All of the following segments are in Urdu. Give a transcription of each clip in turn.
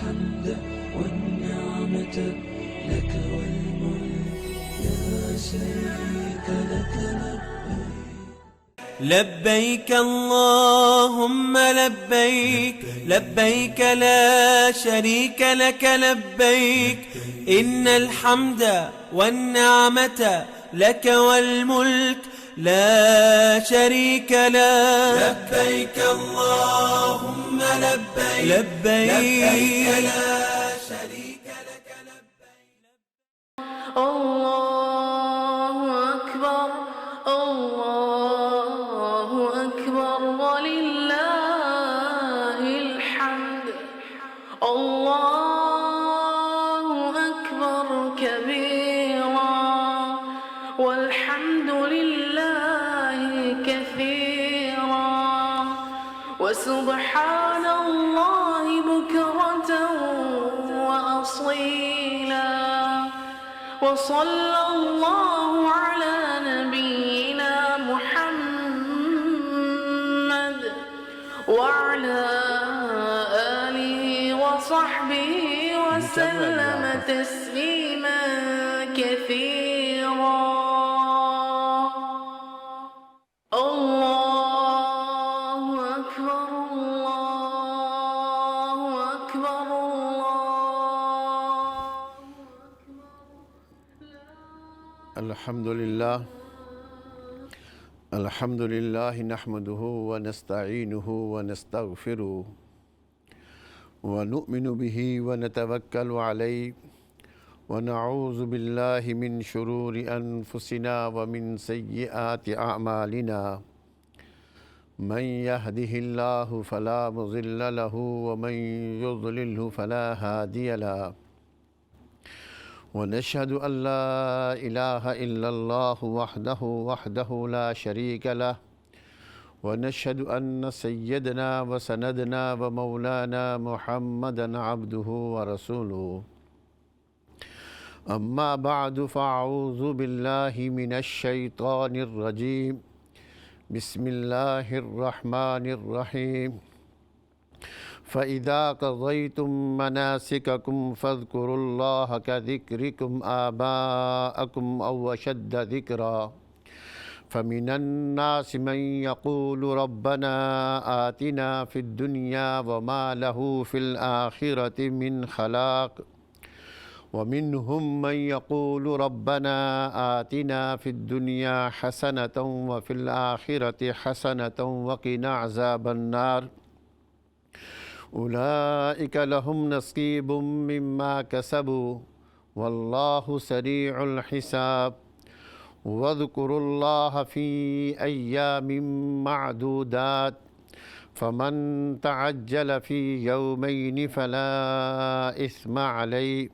الحمد والنعمة لك والملك لا شريك لك لبيك اللهم لبيك لبيك لا شريك لك لبيك إن الحمد والنعمة لك والملك لا شريك لك. لبيك اللهم لبيك لبيك لا شريك لك لبيك. الله أكبر الله أكبر ولله الحمد. الله أكبر كبيرا والحمد لله كثيرا وسبحان الله بكرة وأصيلا وصلى الله على نبينا محمد وعلى آله وصحبه وسلم تسليما كثيرا. الله أكبر الله أكبر الله. الحمد لله نحمده ونستعينه ونستغفره ونؤمن به ونتوكل عليه ونعوذ بالله من شرور أنفسنا ومن سيئات أعمالنا من يهده الله فلا مضل له ومن يضلله فلا هادي له ونشهد أن لا إله إلا الله وحده لا شريك له ونشهد أن سيدنا وسندنا ومولانا محمدا عبده ورسوله. أما بعد فأعوذ بالله من الشيطان الرجيم. بسم الله الرحمن الرحيم. فإذا قضيتم مناسككم فاذكروا الله كذكركم آباءكم أو أشد ذكرا فمن الناس من يقول ربنا آتنا في الدنيا وما له في الآخرة من خلاق ومنهم من يقول ربنا آتنا في الدنيا حسنة وفي الآخرة حسنة وقنا عذاب النار. أولئك لهم نصيب مما كسبوا والله سريع الحساب. واذكروا الله في أيام معدودات فمن تعجل في يومين فلا إثم عليه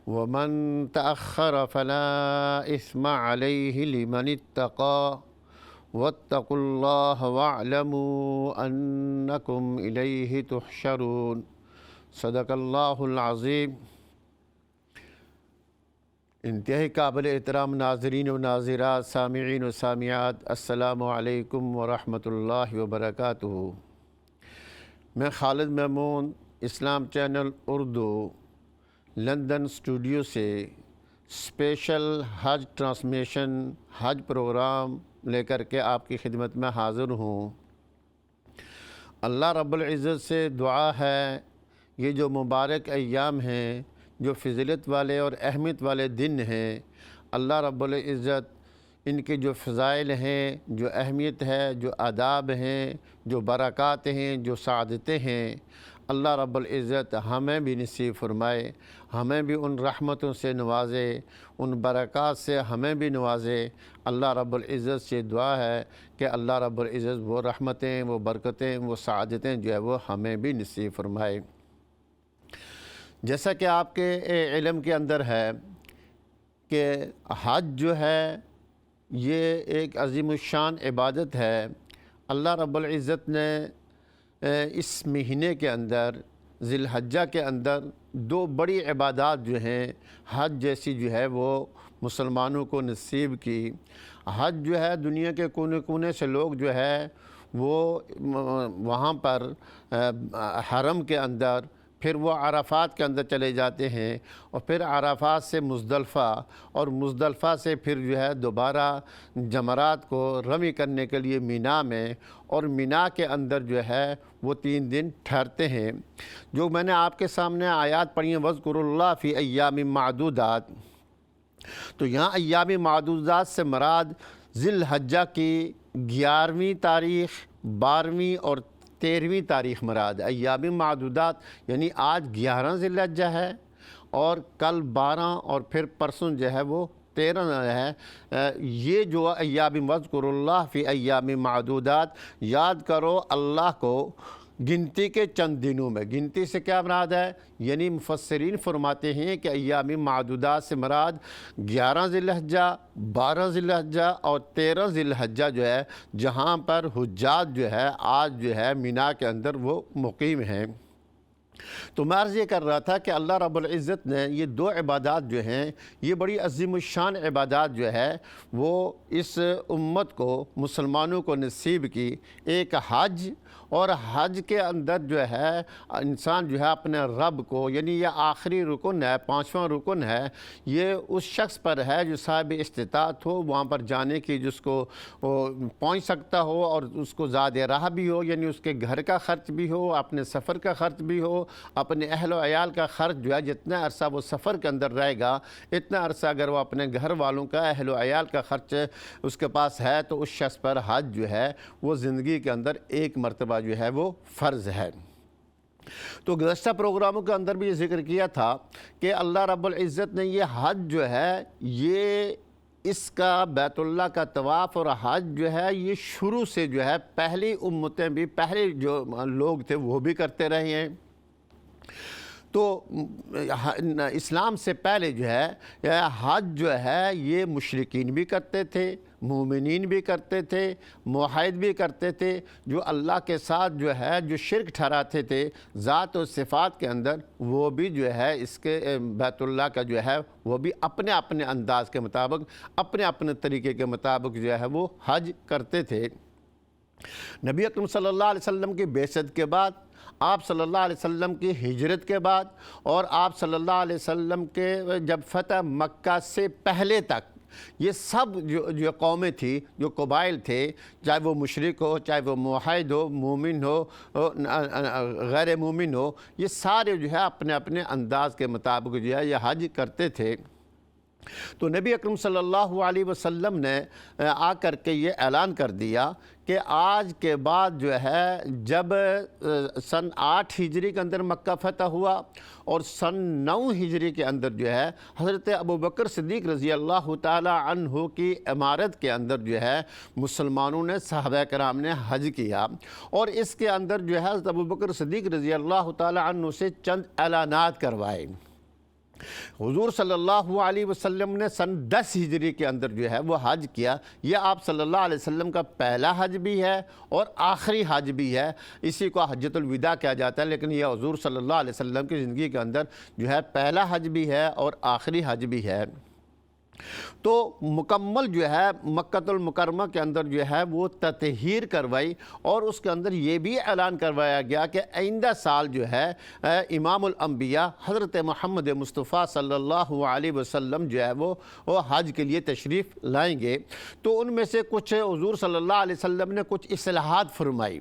ومن تأخر فلا إثم عليه لمن اتقى واتقوا الله واعلموا أنكم إليه تحشرون. صدق اللہ العظیم. انتہائی قابل احترام ناظرین و ناظرات، سامعین و سامعات، السلام علیکم ورحمۃ اللہ وبرکاتہ. میں خالد مامون اسلام چینل اردو لندن اسٹوڈیو سے اسپیشل حج ٹرانسمیشن حج پروگرام لے کر کے آپ کی خدمت میں حاضر ہوں. اللہ رب العزت سے دعا ہے یہ جو مبارک ایام ہیں، جو فضیلت والے اور اہمیت والے دن ہیں، اللہ رب العزت ان کے جو فضائل ہیں، جو اہمیت ہے، جو آداب ہیں، جو برکات ہیں، جو سعادتیں ہیں، اللہ رب العزت ہمیں بھی نصیب فرمائے، ہمیں بھی ان رحمتوں سے نوازے، ان برکات سے ہمیں بھی نوازے. اللہ رب العزت سے دعا ہے کہ اللہ رب العزت وہ رحمتیں، وہ برکتیں، وہ سعادتیں جو ہے وہ ہمیں بھی نصیب فرمائے. جیسا کہ آپ کے علم کے اندر ہے کہ حج جو ہے یہ ایک عظیم الشان عبادت ہے. اللہ رب العزت نے اس مہینے کے اندر ذی الحجہ کے اندر دو بڑی عبادات جو ہیں حج جیسی جو ہے وہ مسلمانوں کو نصیب کی. حج جو ہے دنیا کے کونے کونے سے لوگ جو ہے وہ وہاں پر حرم کے اندر پھر وہ عرفات کے اندر چلے جاتے ہیں اور پھر عرفات سے مزدلفہ اور مزدلفہ سے پھر جو ہے دوبارہ جمرات کو رمی کرنے کے لیے مینا میں، اور مینا کے اندر جو ہے وہ 3 دن ٹھہرتے ہیں۔ جو میں نے آپ کے سامنے آیات پڑھی ہیں وَاذْكُرُوا اللَّهَ فِي أَيَّامٍ مَعْدُودَاتٍ، تو یہاں ایام معدودات سے مراد ذی الحجہ کی 11ویں تاریخ، 12ویں اور 13ویں تاریخ مراد ہے۔ ایام معدودات یعنی آج 11 ذی الحجہ ہے اور کل 12 اور پھر پرسوں جو ہے وہ 13 ہے۔ یہ جو ایام وَاذْكُرُوا اللَّهَ فِي أَيَّامٍ معدودات، یاد کرو اللہ کو گنتی کے چند دنوں میں۔ گنتی سے کیا مراد ہے؟ یعنی مفسرین فرماتے ہیں کہ ایام معدودات سے مراد 11 ذی الحجہ، 12 ذی الحجہ اور 13 ذی الحجہ جو ہے، جہاں پر حجاج جو ہے آج جو ہے مینا کے اندر وہ مقیم ہیں۔ تو میں عرض یہ کر رہا تھا کہ اللہ رب العزت نے یہ 2 عبادات جو ہیں، یہ بڑی عظیم الشان عبادات جو ہے وہ اس امت کو، مسلمانوں کو نصیب کی۔ ایک حج، اور حج کے اندر جو ہے انسان جو ہے اپنے رب کو، یعنی یہ آخری رکن ہے، 5واں رکن ہے، یہ اس شخص پر ہے جو صاحب استطاعت ہو، وہاں پر جانے کی جس کو پہنچ سکتا ہو اور اس کو زیادہ راہ بھی ہو، یعنی اس کے گھر کا خرچ بھی ہو، اپنے سفر کا خرچ بھی ہو، اپنے اہل و عیال کا خرچ جو ہے، جتنا عرصہ وہ سفر کے اندر رہے گا اتنا عرصہ اگر وہ اپنے گھر والوں کا، اہل و عیال کا خرچ اس کے پاس ہے تو اس شخص پر حج جو ہے وہ زندگی کے اندر ایک مرتبہ جو ہے وہ فرض ہے۔ تو گزشتہ پروگراموں کے اندر بھی یہ ذکر کیا تھا کہ اللہ رب العزت نے یہ حج جو ہے، یہ اس کا بیت اللہ کا طواف اور حج جو ہے یہ شروع سے جو ہے پہلی امتیں بھی، پہلے جو لوگ تھے وہ بھی کرتے رہے ہیں۔ تو اسلام سے پہلے جو ہے حج جو ہے یہ مشرکین بھی کرتے تھے، مومنین بھی کرتے تھے، موحد بھی کرتے تھے، جو اللہ کے ساتھ جو ہے جو شرک ٹھہراتے تھے ذات و صفات کے اندر، وہ بھی جو ہے اس کے بیت اللہ کا جو ہے وہ بھی اپنے اپنے انداز کے مطابق، اپنے اپنے طریقے کے مطابق جو ہے وہ حج کرتے تھے۔ نبی اکرم صلی اللہ علیہ وسلم کی بعثت کے بعد، آپ صلی اللہ علیہ وسلم کی ہجرت کے بعد، اور آپ صلی اللہ علیہ وسلم کے جب فتح مکہ سے پہلے تک، یہ سب جو قومیں تھیں، جو قبائل تھے، چاہے وہ مشرک ہو، چاہے وہ موحد ہو، مومن ہو، غیر مومن ہو، یہ سارے جو ہے اپنے اپنے انداز کے مطابق جو ہے یہ حج کرتے تھے۔ تو نبی اکرم صلی اللہ علیہ وسلم نے آ کر کے یہ اعلان کر دیا کہ آج کے بعد جو ہے، جب سن 8 ہجری کے اندر مکہ فتح ہوا اور سن 9 ہجری کے اندر جو ہے حضرت ابوبکر صدیق رضی اللہ تعالی عنہ کی امارت کے اندر جو ہے مسلمانوں نے، صحابہ کرام نے حج کیا، اور اس کے اندر جو ہے حضرت ابوبکر صدیق رضی اللہ تعالی عنہ سے چند اعلانات کروائے۔ حضور صلی اللہ علیہ وسلم نے سن 10 ہجری کے اندر جو ہے وہ حج کیا۔ یہ آپ صلی اللہ علیہ وسلم کا پہلا حج بھی ہے اور آخری حج بھی ہے، اسی کو حجۃ الوداع کہا جاتا ہے، لیکن یہ حضور صلی اللہ علیہ وسلم کی زندگی کے اندر جو ہے پہلا حج بھی ہے اور آخری حج بھی ہے۔ تو مکمل جو ہے مکہ المکرمہ کے اندر جو ہے وہ تطہیر کروائی، اور اس کے اندر یہ بھی اعلان کروایا گیا کہ آئندہ سال جو ہے امام الانبیاء حضرت محمد مصطفیٰ صلی اللہ علیہ وسلم جو ہے وہ حج کے لیے تشریف لائیں گے۔ تو ان میں سے کچھ حضور صلی اللہ علیہ وسلم نے کچھ اصلاحات فرمائی،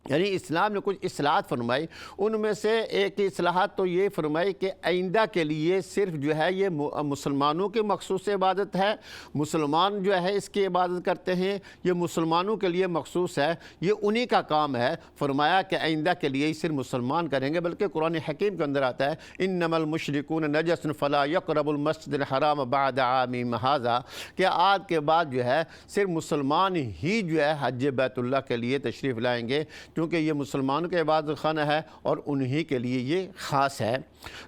یعنی اسلام نے کچھ اصلاحات فرمائی۔ ان میں سے ایک اصلاحات تو یہ فرمائی کہ آئندہ کے لیے صرف جو ہے یہ مسلمانوں کی مخصوص عبادت ہے، مسلمان جو ہے اس کی عبادت کرتے ہیں، یہ مسلمانوں کے لیے مخصوص ہے، یہ انہی کا کام ہے۔ فرمایا کہ آئندہ کے لیے صرف مسلمان کریں گے، بلکہ قرآن حکیم کے اندر آتا ہے انما المشرکون نجس فلا یقربوا المسجد الحرام بعد عامہم ھذا، کہ آج کے بعد جو ہے صرف مسلمان ہی جو ہے حج بیت اللہ کے لیے تشریف لائیں گے، کیونکہ یہ مسلمانوں کے عبادت خانہ ہے اور انہی کے لیے یہ خاص ہے۔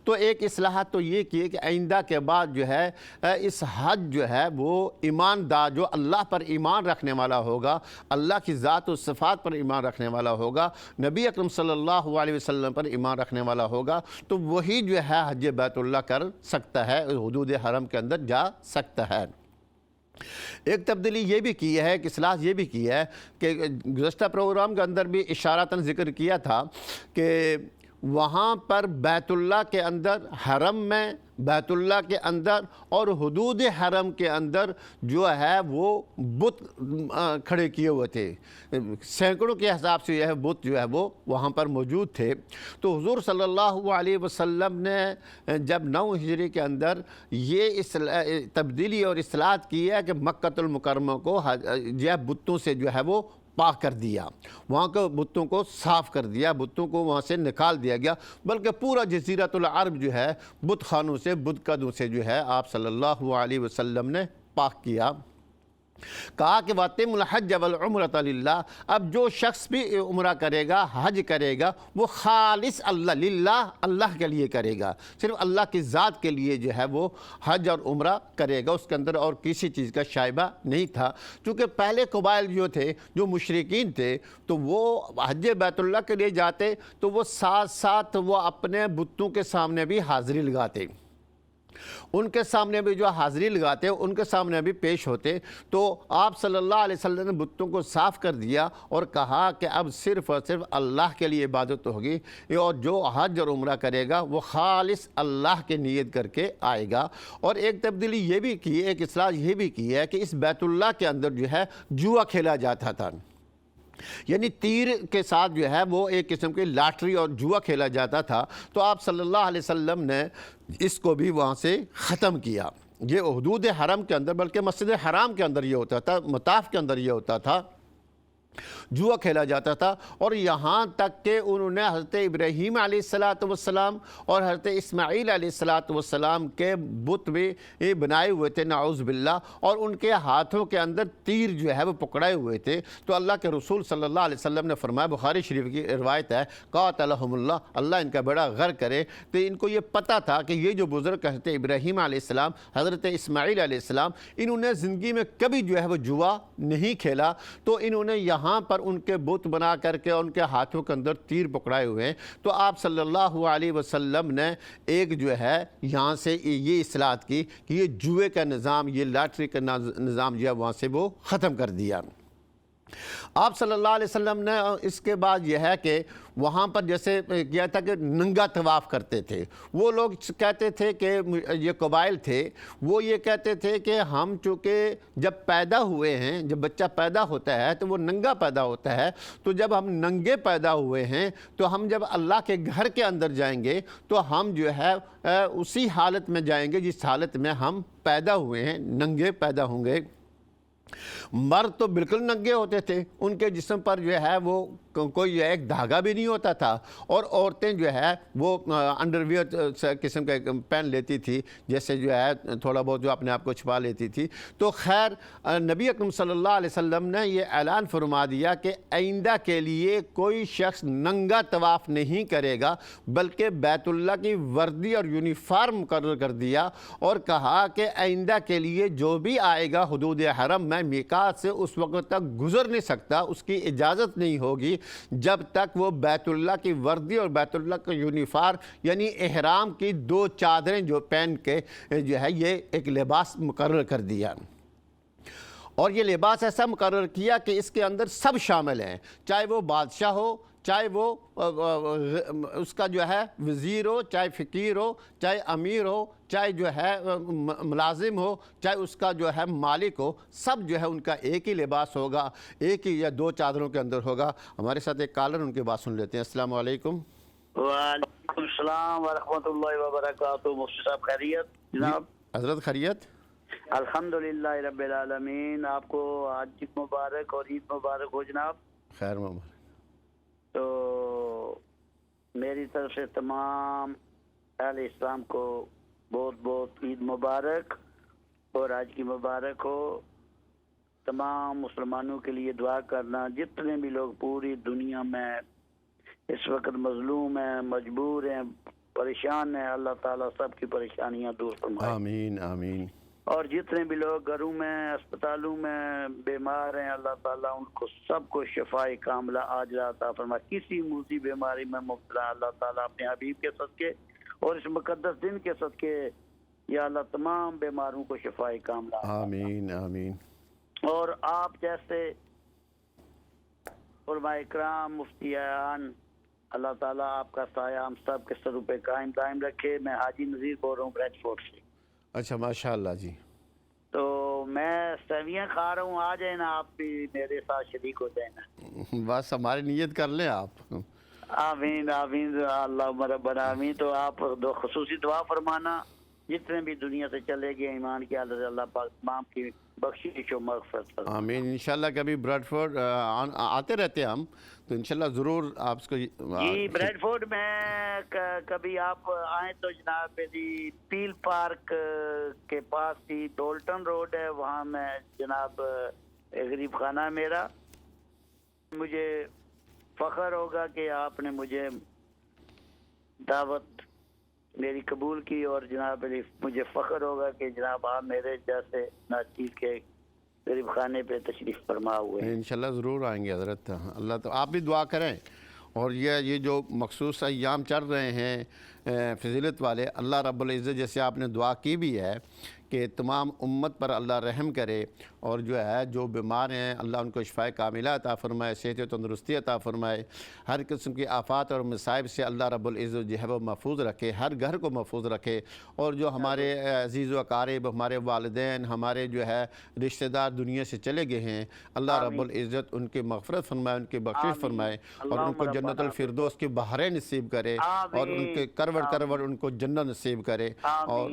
تو ایک اصلاحات تو یہ کی کہ آئندہ کے بعد جو ہے اس حج جو ہے وہ ایماندار، جو اللہ پر ایمان رکھنے والا ہوگا، اللہ کی ذات و صفات پر ایمان رکھنے والا ہوگا، نبی اکرم صلی اللہ علیہ وسلم پر ایمان رکھنے والا ہوگا، تو وہی جو ہے حج بیت اللہ کر سکتا ہے، حدود حرم کے اندر جا سکتا ہے۔ ایک تبدیلی یہ بھی کی ہے، ایک اصلاح یہ بھی کی ہے کہ گزشتہ پروگرام کے اندر بھی اشاراتاً ذکر کیا تھا کہ وہاں پر بیت اللہ کے اندر، حرم میں، بیت اللہ کے اندر اور حدود حرم کے اندر جو ہے وہ بت کھڑے کیے ہوئے تھے، سینکڑوں کے حساب سے بت جو ہے وہ وہاں پر موجود تھے۔ تو حضور صلی اللہ علیہ وسلم نے جب 9 ہجری کے اندر یہ تبدیلی اور اصلاحات کی ہے کہ مکۃ المکرمہ کو جو ہے بتوں سے جو ہے وہ پاک کر دیا، وہاں کے بتوں کو صاف کر دیا، بتوں کو وہاں سے نکال دیا گیا، بلکہ پورا جزیرۃ العرب جو ہے بت خانوں سے، بت قدوں سے جو ہے آپ صلی اللہ علیہ وسلم نے پاک کیا۔ کہا کہ وَأَتِمُّ الْحَجَّ وَالْعُمْرَةَ لِلَّهِ، اب جو شخص بھی عمرہ کرے گا، حج کرے گا، وہ خالص اللہ کے لیے کرے گا، صرف اللہ کی ذات کے لیے جو ہے وہ حج اور عمرہ کرے گا، اس کے اندر اور کسی چیز کا شائبہ نہیں تھا۔ چونکہ پہلے قبائل جو تھے، جو مشرکین تھے، تو وہ حج بیت اللہ کے لیے جاتے تو وہ ساتھ ساتھ وہ اپنے بتوں کے سامنے بھی حاضری لگاتے، ان کے سامنے بھی جو حاضری لگاتے، ان کے سامنے بھی پیش ہوتے۔ تو آپ صلی اللہ علیہ وسلم نے بتوں کو صاف کر دیا اور کہا کہ اب صرف اور صرف اللہ کے لیے عبادت ہوگی، اور جو حج اور عمرہ کرے گا وہ خالص اللہ کے نیت کر کے آئے گا۔ اور ایک تبدیلی یہ بھی کی، ایک اصلاح یہ بھی کی ہے کہ اس بیت اللہ کے اندر جو ہے جوا کھیلا جاتا تھا، یعنی تیر کے ساتھ جو ہے وہ ایک قسم کی لاٹری اور جوا کھیلا جاتا تھا۔ تو آپ صلی اللہ علیہ وسلم نے اس کو بھی وہاں سے ختم کیا۔ یہ حدود حرم کے اندر، بلکہ مسجد حرام کے اندر یہ ہوتا تھا، مطاف کے اندر یہ ہوتا تھا، جوا کھیلا جاتا تھا۔ اور یہاں تک کہ انہوں نے حضرت ابراہیم علیہ السلام اور حضرت اسماعیل علیہ السلام کے بت بھی بنائے ہوئے تھے، نعوذ باللہ، اور ان کے ہاتھوں کے اندر تیر جو ہے وہ پکڑائے ہوئے تھے۔ تو اللہ کے رسول صلی اللہ علیہ وسلم نے فرمایا، بخاری شریف کی روایت ہے، قاتلہم اللہ، اللہ ان کا بیڑا غرق کرے۔ تو ان کو یہ پتہ تھا کہ یہ جو بزرگ حضرت ابراہیم علیہ السلام، حضرت اسماعیل علیہ السلام، انہوں نے زندگی میں کبھی جو ہے وہ جوا نہیں کھیلا، تو انہوں نے یہاں پر ان کے بت بنا کر کے ان کے ہاتھوں کے اندر تیر پکڑائے ہوئے ہیں۔ تو آپ صلی اللہ علیہ وسلم نے ایک جو ہے یہاں سے یہ اصلاحات کی کہ یہ جوئے کا نظام، یہ لاٹری کا نظام جو ہے وہاں سے وہ ختم کر دیا۔ آپ صلی اللہ علیہ وسلم نے اس کے بعد یہ ہے کہ وہاں پر جیسے کیا تھا کہ ننگا طواف کرتے تھے۔ وہ لوگ کہتے تھے کہ یہ قبائل تھے، وہ یہ کہتے تھے کہ ہم چونکہ جب پیدا ہوئے ہیں، جب بچہ پیدا ہوتا ہے تو وہ ننگا پیدا ہوتا ہے، تو جب ہم ننگے پیدا ہوئے ہیں تو ہم جب اللہ کے گھر کے اندر جائیں گے تو ہم جو ہے اسی حالت میں جائیں گے جس حالت میں ہم پیدا ہوئے ہیں، ننگے پیدا ہوں گے۔ مرد تو بالکل ننگے ہوتے تھے، ان کے جسم پر جو ہے وہ کوئی ایک دھاگا بھی نہیں ہوتا تھا، اور عورتیں جو ہے وہ انڈر ویئر قسم کا پہن لیتی تھی، جیسے جو ہے تھوڑا بہت جو اپنے آپ کو چھپا لیتی تھی۔ تو خیر نبی اکرم صلی اللہ علیہ وسلم نے یہ اعلان فرما دیا کہ آئندہ کے لیے کوئی شخص ننگا طواف نہیں کرے گا، بلکہ بیت اللہ کی وردی اور یونیفارم مقرر کر دیا، اور کہا کہ آئندہ کے لیے جو بھی آئے گا حدود حرم میں میقات سے اس وقت تک گزر نہیں سکتا، اس کی اجازت نہیں ہوگی جب تک وہ بیت اللہ کی وردی اور بیت اللہ کا یونیفارم یعنی احرام کی 2 چادریں جو پہن کے جو ہے یہ ایک لباس مقرر کر دیا۔ اور یہ لباس ایسا مقرر کیا کہ اس کے اندر سب شامل ہیں، چاہے وہ بادشاہ ہو، چاہے وہ اس کا جو ہے وزیر ہو، چاہے فقیر ہو، چاہے امیر ہو، چاہے جو ہے ملازم ہو، چاہے اس کا جو ہے مالک ہو، سب جو ہے ان کا ایک ہی لباس ہوگا، ایک ہی یا 2 چادروں کے اندر ہوگا۔ ہمارے ساتھ ایک کالر، ان کی بات سن لیتے ہیں۔ السلام علیکم۔ وعلیکم السلام ورحمۃ اللہ وبرکاتہ۔ مفتی صاحب خیریت جناب؟ حضرت خیریت؟ الحمدللہ رب العالمین۔ آپ کو حج مبارک اور عید مبارک ہو جناب۔ خیر مبارک۔ تو میری طرف سے تمام اہل اسلام کو بہت بہت عید مبارک اور حج کی مبارک ہو۔ تمام مسلمانوں کے لیے دعا کرنا، جتنے بھی لوگ پوری دنیا میں اس وقت مظلوم ہیں، مجبور ہیں، پریشان ہیں، اللہ تعالیٰ سب کی پریشانیاں دور فرمائے۔ آمین آمین۔ اور جتنے بھی لوگ گھروں میں، اسپتالوں میں بیمار ہیں، اللہ تعالیٰ ان کو سب کو شفائے کاملہ عاجلہ عطا فرمائے۔ کسی موذی بیماری میں مبتلا اللہ تعالیٰ اپنے حبیب کے صدقے اور اس مقدس دن کے صدقے یا اللہ تمام بیماروں کو شفائے کاملہ۔ آمین آمین۔ اور آپ جیسے علماء اکرام، مفتیان، اللہ تعالیٰ آپ کا سایہ ہم سب کے سروں پہ قائم دائم رکھے. میں حاجی نذیر بول رہا ہوں بریڈ فورٹ سے. اچھا ماشاء اللہ جی. تو میں سیویاں کھا رہا ہوں, آ جائیں نا آپ بھی میرے ساتھ شریک ہو جائیں نا. بس ہماری نیت کر لیں آپ. آمین آمین اللہ ربنا آمین. تو آپ خصوصی دعا فرمانا جتنے بھی دنیا سے چلے گئے ایمان کی حالت, اللہ پاک تمام کی بخشش و مغفرت فرمائے. آمین. انشاءاللہ کبھی بریڈ فورٹ آتے رہتے ہیں ہم, تو انشاءاللہ ضرور آپ کو جی بریڈ فورٹ میں کبھی آپ آئیں تو جناب میری پیل پارک کے پاس ہی ڈولٹن روڈ ہے, وہاں میں جناب غریب خانہ ہے میرا. مجھے فخر ہوگا کہ آپ نے مجھے دعوت میری قبول کی, اور جناب مجھے فخر ہوگا کہ جناب آپ میرے جیسے ناچیر کے غریب خانے پہ تشریف فرما ہوئے ہیں. انشاءاللہ ضرور آئیں گے حضرت. اللہ تو آپ بھی دعا کریں, اور یہ جو مخصوص ایام چل رہے ہیں فضیلت والے, اللہ رب العزت جیسے آپ نے دعا کی بھی ہے کہ تمام امت پر اللہ رحم کرے, اور جو ہے جو بیمار ہیں اللہ ان کو شفاء کاملہ عطا فرمائے, صحت و تندرستی عطا فرمائے, ہر قسم کی آفات اور مصائب سے اللہ رب العزت جو ہے وہ محفوظ رکھے, ہر گھر کو محفوظ رکھے. اور جو ہمارے عزیز و اقارب, ہمارے والدین, ہمارے جو ہے رشتہ دار دنیا سے چلے گئے ہیں, اللہ رب العزت ان کی مغفرت فرمائے, ان کی بخشش فرمائے, اور ان کو جنت الفردوس کی بہاریں نصیب کرے, اور ان کے کروڑ ان کو جنت نصیب کرے. اور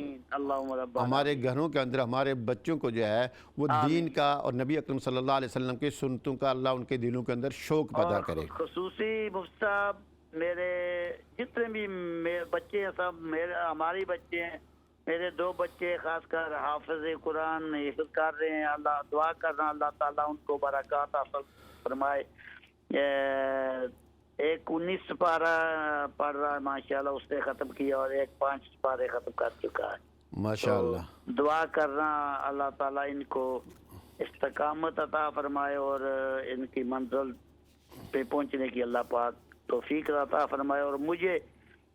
ہمارے گھروں کے اندر ہمارے بچوں کو جو ہے وہ دین کا اور نبی اکرم صلی اللہ علیہ وسلم کی سنتوں کا اللہ ان کے دلوں کے اندر شوق پیدا کرے. خصوصی مفتی صاحب میرے جتنے بھی بچے ہیں سب ہمارے بچے ہیں. میرے 2 بچے خاص کر حافظ قرآن حفظ کر رہے ہیں. اللہ دعا کرنا اللہ تعالیٰ ان کو برکات حاصل فرمائے. ایک 19 سپارہ پڑھ رہا ہے ماشاءاللہ, اس نے ختم کیا, اور ایک 5 سپارے ختم کر چکا ہے. ماشاءاللہ دعا کرنا اللہ تعالیٰ ان کو استقامت عطا فرمائے, اور ان کی منزل پہ پہنچنے کی اللہ پاک توفیق عطا فرمائے, اور مجھے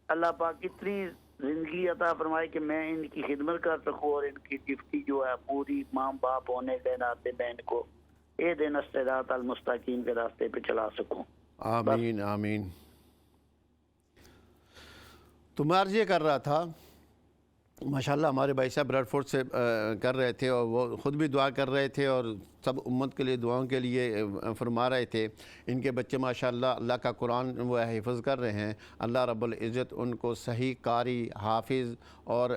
اللہ پاک اتنی زندگی عطا فرمائے کہ میں ان کی خدمت کر سکوں, اور ان کی ڈیوٹی جو ہے پوری ماں باپ ہونے کے ناطے میں ان کو اہدنا الصراط المستقیم کے راستے پہ چلا سکوں. آمین آمین. تو میں عرض یہ کر رہا تھا, ماشاءاللہ ہمارے بھائی صاحب بریڈ فورٹ سے کر رہے تھے, اور وہ خود بھی دعا کر رہے تھے, اور سب امت کے لیے دعاؤں کے لیے فرما رہے تھے. ان کے بچے ماشاءاللہ اللہ کا قرآن وہ حفظ کر رہے ہیں. اللہ رب العزت ان کو صحیح قاری, حافظ, اور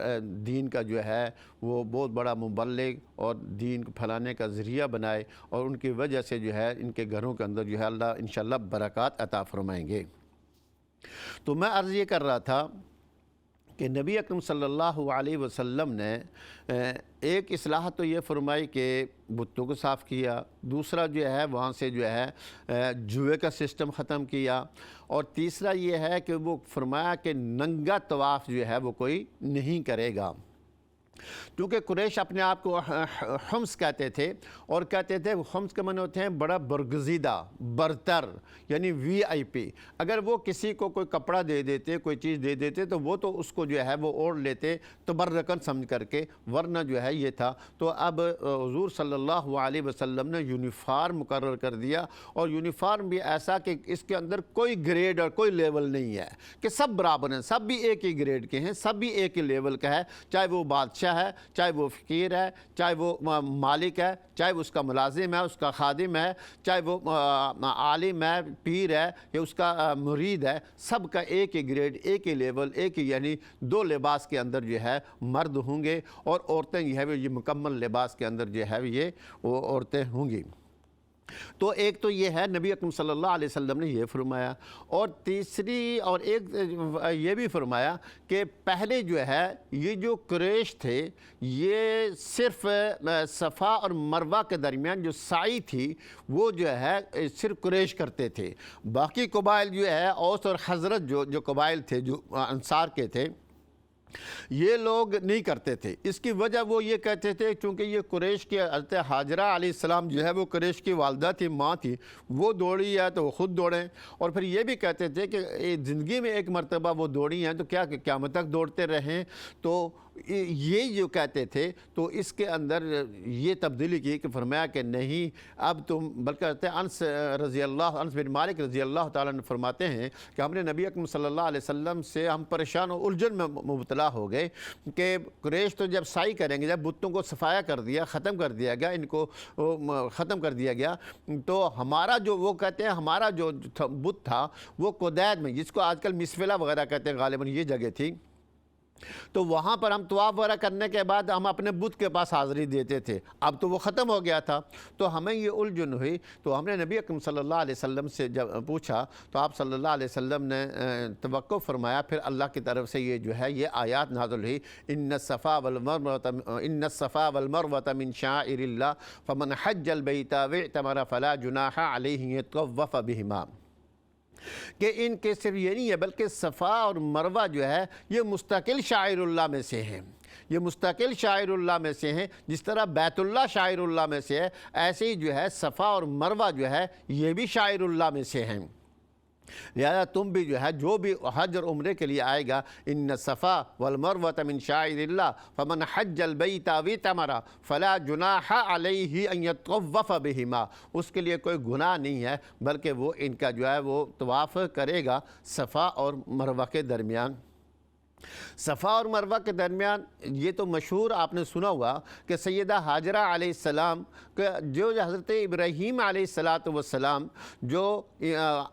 دین کا جو ہے وہ بہت بڑا مبلغ اور دین کو پھیلانے کا ذریعہ بنائے, اور ان کی وجہ سے جو ہے ان کے گھروں کے اندر جو ہے اللہ انشاءاللہ برکات عطا فرمائیں گے. تو میں عرض یہ کر رہا تھا کہ نبی اکرم صلی اللہ علیہ وسلم نے ایک اصلاح تو یہ فرمائی کہ بتوں کو صاف کیا, دوسرا جو ہے وہاں سے جو ہے جوئے کا سسٹم ختم کیا, اور تیسرا یہ ہے کہ وہ فرمایا کہ ننگا طواف جو ہے وہ کوئی نہیں کرے گا. کیونکہ قریش اپنے آپ کو حمص کہتے تھے, اور کہتے تھے حمص کے معنی ہوتے ہیں بڑا برگزیدہ, برتر, یعنی وی آئی پی. اگر وہ کسی کو کوئی کپڑا دے دیتے, کوئی چیز دے دیتے, تو وہ تو اس کو جو ہے وہ اوڑھ لیتے تبرکن سمجھ کر کے, ورنہ جو ہے یہ تھا. تو اب حضور صلی اللہ علیہ وسلم نے یونیفارم مقرر کر دیا, اور یونیفارم بھی ایسا کہ اس کے اندر کوئی گریڈ اور کوئی لیول نہیں ہے, کہ سب برابر ہیں, سب بھی ایک ہی گریڈ کے ہیں, سب بھی ایک ہی لیول کا ہے, چاہے وہ بادشاہ ہے, چاہے وہ فقیر ہے, چاہے وہ مالک ہے, چاہے وہ اس کا ملازم ہے, اس کا خادم ہے, چاہے وہ عالم ہے, پیر ہے, یا اس کا مرید ہے, سب کا ایک ہی گریڈ, ایک ہی لیول, ایک ہی یعنی 2 لباس کے اندر جو ہے مرد ہوں گے, اور عورتیں یہ مکمل لباس کے اندر جو ہے یہ وہ عورتیں ہوں گی. تو ایک تو یہ ہے نبی اکرم صلی اللہ علیہ وسلم نے یہ فرمایا, اور تیسری اور ایک یہ بھی فرمایا کہ پہلے جو ہے یہ جو قریش تھے یہ صرف صفا اور مروہ کے درمیان جو سعی تھی وہ جو ہے صرف قریش کرتے تھے. باقی قبائل جو ہے اوس اور خزرج جو قبائل تھے جو انصار کے تھے یہ لوگ نہیں کرتے تھے. اس کی وجہ وہ یہ کہتے تھے چونکہ یہ قریش کی حضرت ہاجرہ علیہ السلام جو ہے وہ قریش کی والدہ تھی, ماں تھی, وہ دوڑی ہے تو وہ خود دوڑیں, اور پھر یہ بھی کہتے تھے کہ زندگی میں ایک مرتبہ وہ دوڑی ہیں تو کیا قیامت تک دوڑتے رہیں. تو یہ جو کہتے تھے تو اس کے اندر یہ تبدیلی کی کہ فرمایا کہ نہیں اب تم، بلکہ انس بن مالک رضی اللہ تعالیٰ عنہ فرماتے ہیں کہ ہم نے نبی اکرم صلی اللہ علیہ وسلم سے ہم پریشان و الجھن میں مبتلا ہو گئے کہ قریش تو جب سائی کریں گے، جب بتوں کو صفایا کر دیا، ختم کر دیا گیا، ان کو ختم کر دیا گیا، تو ہمارا جو وہ کہتے ہیں ہمارا جو بت تھا وہ قدید میں، جس کو آج کل مسفلہ وغیرہ کہتے ہیں، غالباً یہ جگہ تھی، تو وہاں پر ہم طواف وغیرہ کرنے کے بعد ہم اپنے بت کے پاس حاضری دیتے تھے، اب تو وہ ختم ہو گیا تھا، تو ہمیں یہ الجھن ہوئی، تو ہم نے نبی اکرم صلی اللہ علیہ وسلم سے جب پوچھا تو آپ صلی اللہ علیہ وسلم نے توقف فرمایا، پھر اللہ کی طرف سے یہ جو ہے یہ آیات نازل ہوئی، ان الصفا والمروۃ من شعائر اللہ فمن حج البیت واعتمر فلا جناح علیہ یطوف بہما، کہ ان کے صرف یہ نہیں ہے بلکہ صفا اور مروہ جو ہے یہ مستقل شاعر اللہ میں سے ہیں، یہ مستقل شاعر اللہ میں سے ہیں، جس طرح بیت اللہ شاعر اللہ میں سے ہے، ایسے ہی جو ہے صفا اور مروہ جو ہے یہ بھی شاعر اللہ میں سے ہیں، لہذا تم بھی جو ہے جو بھی حج اور عمرے کے لیے آئے گا، ان الصفا والمروۃ من شعائر اللہ فمن حج البیت واعتمر فلا جناح علیہ ان یطوف بہما، اس کے لیے کوئی گناہ نہیں ہے بلکہ وہ ان کا جو ہے وہ طواف کرے گا صفا اور مروہ کے درمیان۔ صفا اور مروہ کے درمیان یہ تو مشہور آپ نے سنا ہوا کہ سیدہ حاجرہ علیہ السلام جو حضرت ابراہیم علیہ السلام جو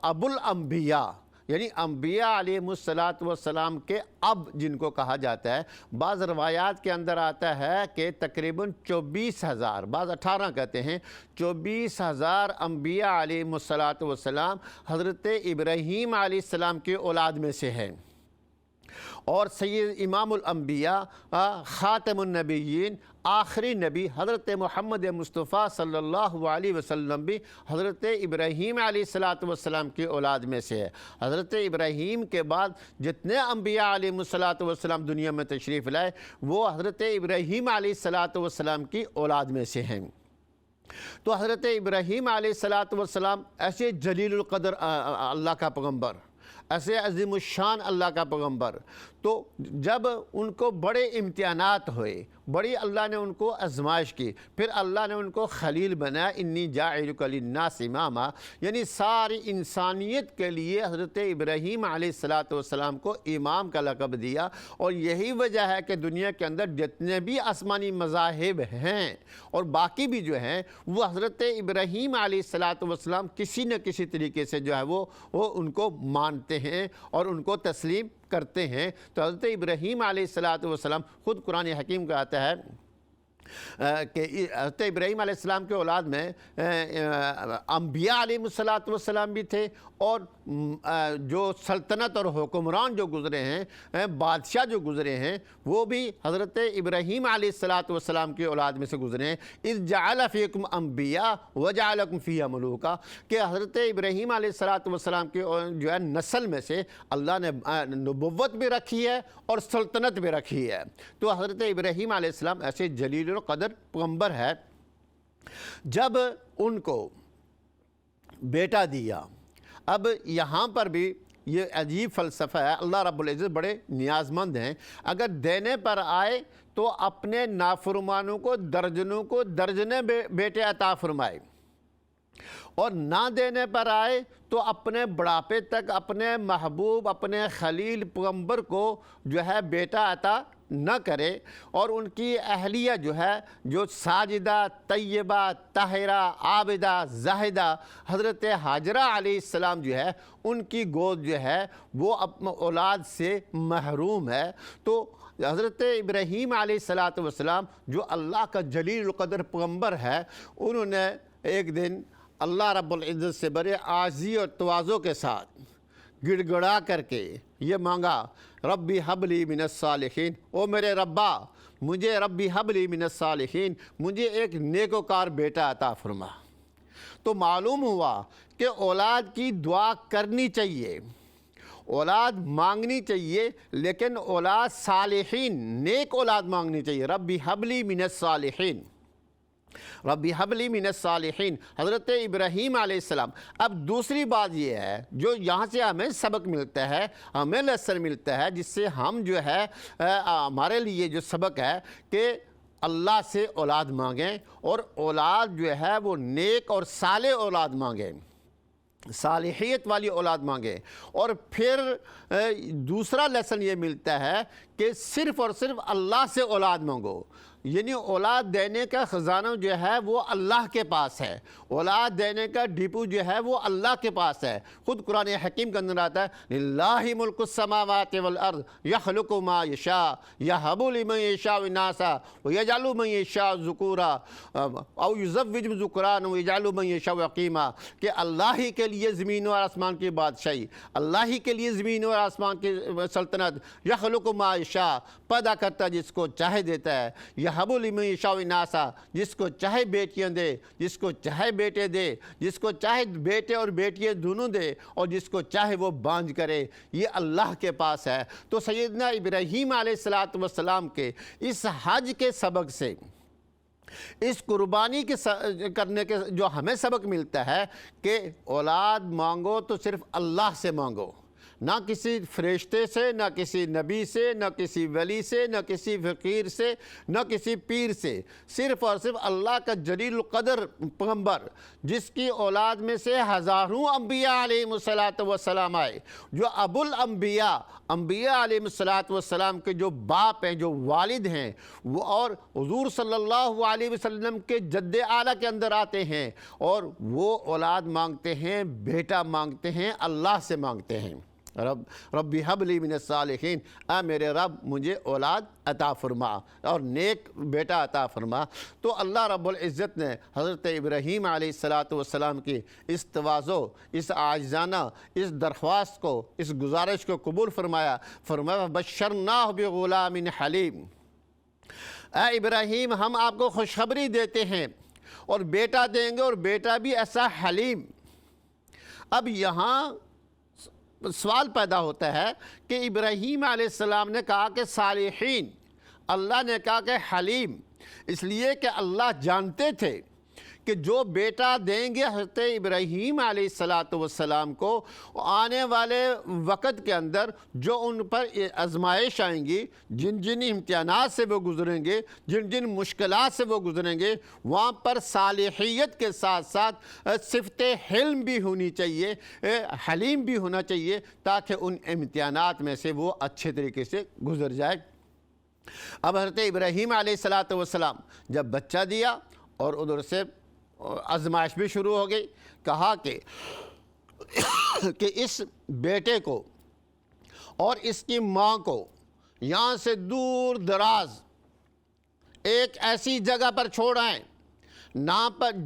ابو الانبیاء یعنی انبیاء علیہ السلام کے اب جن کو کہا جاتا ہے، بعض روایات کے اندر آتا ہے کہ تقریباً 24,000، بعض 18 کہتے ہیں، 24,000 انبیاء علیہ السلام حضرت ابراہیم علیہ السلام کے اولاد میں سے ہیں، اور سید امام الانبیاء خاتم النبیین آخری نبی حضرت محمد مصطفیٰ صلی اللہ علیہ وسلم بھی حضرت ابراہیم علیہ السلام کی اولاد میں سے ہے۔ حضرت ابراہیم کے بعد جتنے انبیاء علیہ السلام دنیا میں تشریف لائے وہ حضرت ابراہیم علیہ السلام کی اولاد میں سے ہیں۔ تو حضرت ابراہیم علیہ السلام ایسے جلیل القدر اللہ کا پیغمبر، ایسے عظیم الشان اللہ کا پیغمبر، تو جب ان کو بڑے امتحانات ہوئے، بڑی اللہ نے ان کو آزمائش کی، پھر اللہ نے ان کو خلیل بنایا، انی جاعلک للناس اماما، یعنی ساری انسانیت کے لیے حضرت ابراہیم علیہ السلام کو امام کا لقب دیا، اور یہی وجہ ہے کہ دنیا کے اندر جتنے بھی آسمانی مذاہب ہیں اور باقی بھی جو ہیں وہ حضرت ابراہیم علیہ السلام کسی نہ کسی طریقے سے جو ہے وہ ان کو مانتے ہیں اور ان کو تسلیم کرتے ہیں۔ تو حضرت ابراہیم علیہ السلام خود قرآن حکیم کا آتا ہے کہ حضرت ابراہیم علیہ السلام کے اولاد میں انبیاء علیہ السلام بھی تھے، اور جو سلطنت اور حکمران جو گزرے ہیں، بادشاہ جو گزرے ہیں، وہ بھی حضرت ابراہیم علیہ السلام کی اولاد میں سے گزرے ہیں۔ اذ جعل فیکم انبیاء وجعلکم فیہا ملوکا، کہ حضرت ابراہیم علیہ السلام کی جو ہے نسل میں سے اللہ نے نبوت بھی رکھی ہے اور سلطنت بھی رکھی ہے۔ تو حضرت ابراہیم علیہ السلام ایسے جلیل القدر پیغمبر ہے۔ جب ان کو بیٹا دیا، اب یہاں پر بھی یہ عجیب فلسفہ ہے، اللہ رب العزت بڑے نیاز مند ہیں، اگر دینے پر آئے تو اپنے نافرمانوں کو درجنوں کو درجنے بیٹے عطا فرمائے، اور نہ دینے پر آئے تو اپنے بڑھاپے تک اپنے محبوب اپنے خلیل پیغمبر کو جو ہے بیٹا عطا نہ کرے، اور ان کی اہلیہ جو ہے جو ساجدہ طیبہ طاہرہ عابدہ زاہدہ حضرت حاجرہ علیہ السلام جو ہے ان کی گود جو ہے وہ اولاد سے محروم ہے۔ تو حضرت ابراہیم علیہ السلام جو اللہ کا جلیل القدر پیغمبر ہے، انہوں نے ایک دن اللہ رب العزت سے بڑے عاجزی اور تواضع کے ساتھ گڑ گڑا کر کے یہ مانگا، ربی حبلی من الصالحین، او میرے ربا مجھے ربی حبلی من الصالحین، مجھے ایک نیکوکار بیٹا عطا فرما۔ تو معلوم ہوا کہ اولاد کی دعا کرنی چاہیے، اولاد مانگنی چاہیے، لیکن اولاد صالحین نیک اولاد مانگنی چاہیے، ربی حبلی من الصالحین۔ ربی حبلی من الصالحین، حضرت ابراہیم علیہ السلام۔ اب دوسری بات یہ ہے جو یہاں سے ہمیں سبق ملتا ہے، ہمیں لیسن ملتا ہے، جس سے ہم جو ہے ہمارے لیے جو سبق ہے کہ اللہ سے اولاد مانگیں، اور اولاد جو ہے وہ نیک اور صالح اولاد مانگیں، صالحیت والی اولاد مانگیں۔ اور پھر دوسرا لیسن یہ ملتا ہے کہ صرف اور صرف اللہ سے اولاد مانگو، یعنی اولاد دینے کا خزانہ جو ہے وہ اللہ کے پاس ہے، اولاد دینے کا ڈپو جو ہے وہ اللہ کے پاس ہے۔ خود قرآن حکیم کے اندر آتا ہے للہ ملک السماوات والارض یخلق ما یشاء یہب لمن یشاء اناثا ویجعل من یشاء ذکورا او یزوج ذکرانا ویجعل من یشاء عقیما، کہ اللہ ہی کے لیے زمین اور آسمان کی بادشاہی، اللہ ہی کے لیے زمین اور آسمان کی سلطنت، یخلق ما یشاء، پیدا کرتا جس کو چاہے دیتا ہے، یہب لمن یشاء اناثا، جس کو چاہے بیٹیاں دے، جس کو چاہے بیٹے دے، جس کو چاہے بیٹے اور بیٹیاں دونوں دے، اور جس کو چاہے وہ بانجھ کرے، یہ اللہ کے پاس ہے۔ تو سیدنا ابراہیم علیہ السلام کے اس حج کے سبق سے، اس قربانی کے کرنے کے جو ہمیں سبق ملتا ہے کہ اولاد مانگو تو صرف اللہ سے مانگو، نہ کسی فرشتے سے، نہ کسی نبی سے، نہ کسی ولی سے، نہ کسی فقیر سے، نہ کسی پیر سے، صرف اور صرف اللہ کا جلیل القدر پیغمبر، جس کی اولاد میں سے ہزاروں انبیاء علیہ السلام آئے، جو ابو الانبیاء، انبیاء علیہ السلام کے جو باپ ہیں، جو والد ہیں، وہ اور حضور صلی اللہ علیہ وسلم کے جد اعلیٰ کے اندر آتے ہیں، اور وہ اولاد مانگتے ہیں، بیٹا مانگتے ہیں، اللہ سے مانگتے ہیں۔ ربی حبلی من الصالحین، اے میرے رب مجھے اولاد عطا فرما اور نیک بیٹا عطا فرما۔ تو اللہ رب العزت نے حضرت ابراہیم علیہ السلام کی اس تواضع، اس عاجزانہ، اس درخواست کو، اس گزارش کو قبول فرمایا۔ فرمایا بشرناہ بغلام حلیم، اے ابراہیم ہم آپ کو خوشخبری دیتے ہیں اور بیٹا دیں گے، اور بیٹا بھی ایسا حلیم۔ اب یہاں سوال پیدا ہوتا ہے کہ ابراہیم علیہ السلام نے کہا کہ صالحین، اللہ نے کہا کہ حلیم، اس لیے کہ اللہ جانتے تھے کہ جو بیٹا دیں گے حضرت ابراہیم علیہ السلام کو، آنے والے وقت کے اندر جو ان پر آزمائش آئیں گی، جن جن امتحانات سے وہ گزریں گے، جن جن مشکلات سے وہ گزریں گے، وہاں پر صالحیت کے ساتھ ساتھ صفت حلم بھی ہونی چاہیے، حلیم بھی ہونا چاہیے، تاکہ ان امتحانات میں سے وہ اچھے طریقے سے گزر جائے۔ اب حضرت ابراہیم علیہ السلام جب بچہ دیا اور ادھر سے آزمائش بھی شروع ہو گئی، کہا کہ اس بیٹے کو اور اس کی ماں کو یہاں سے دور دراز ایک ایسی جگہ پر چھوڑ آئیں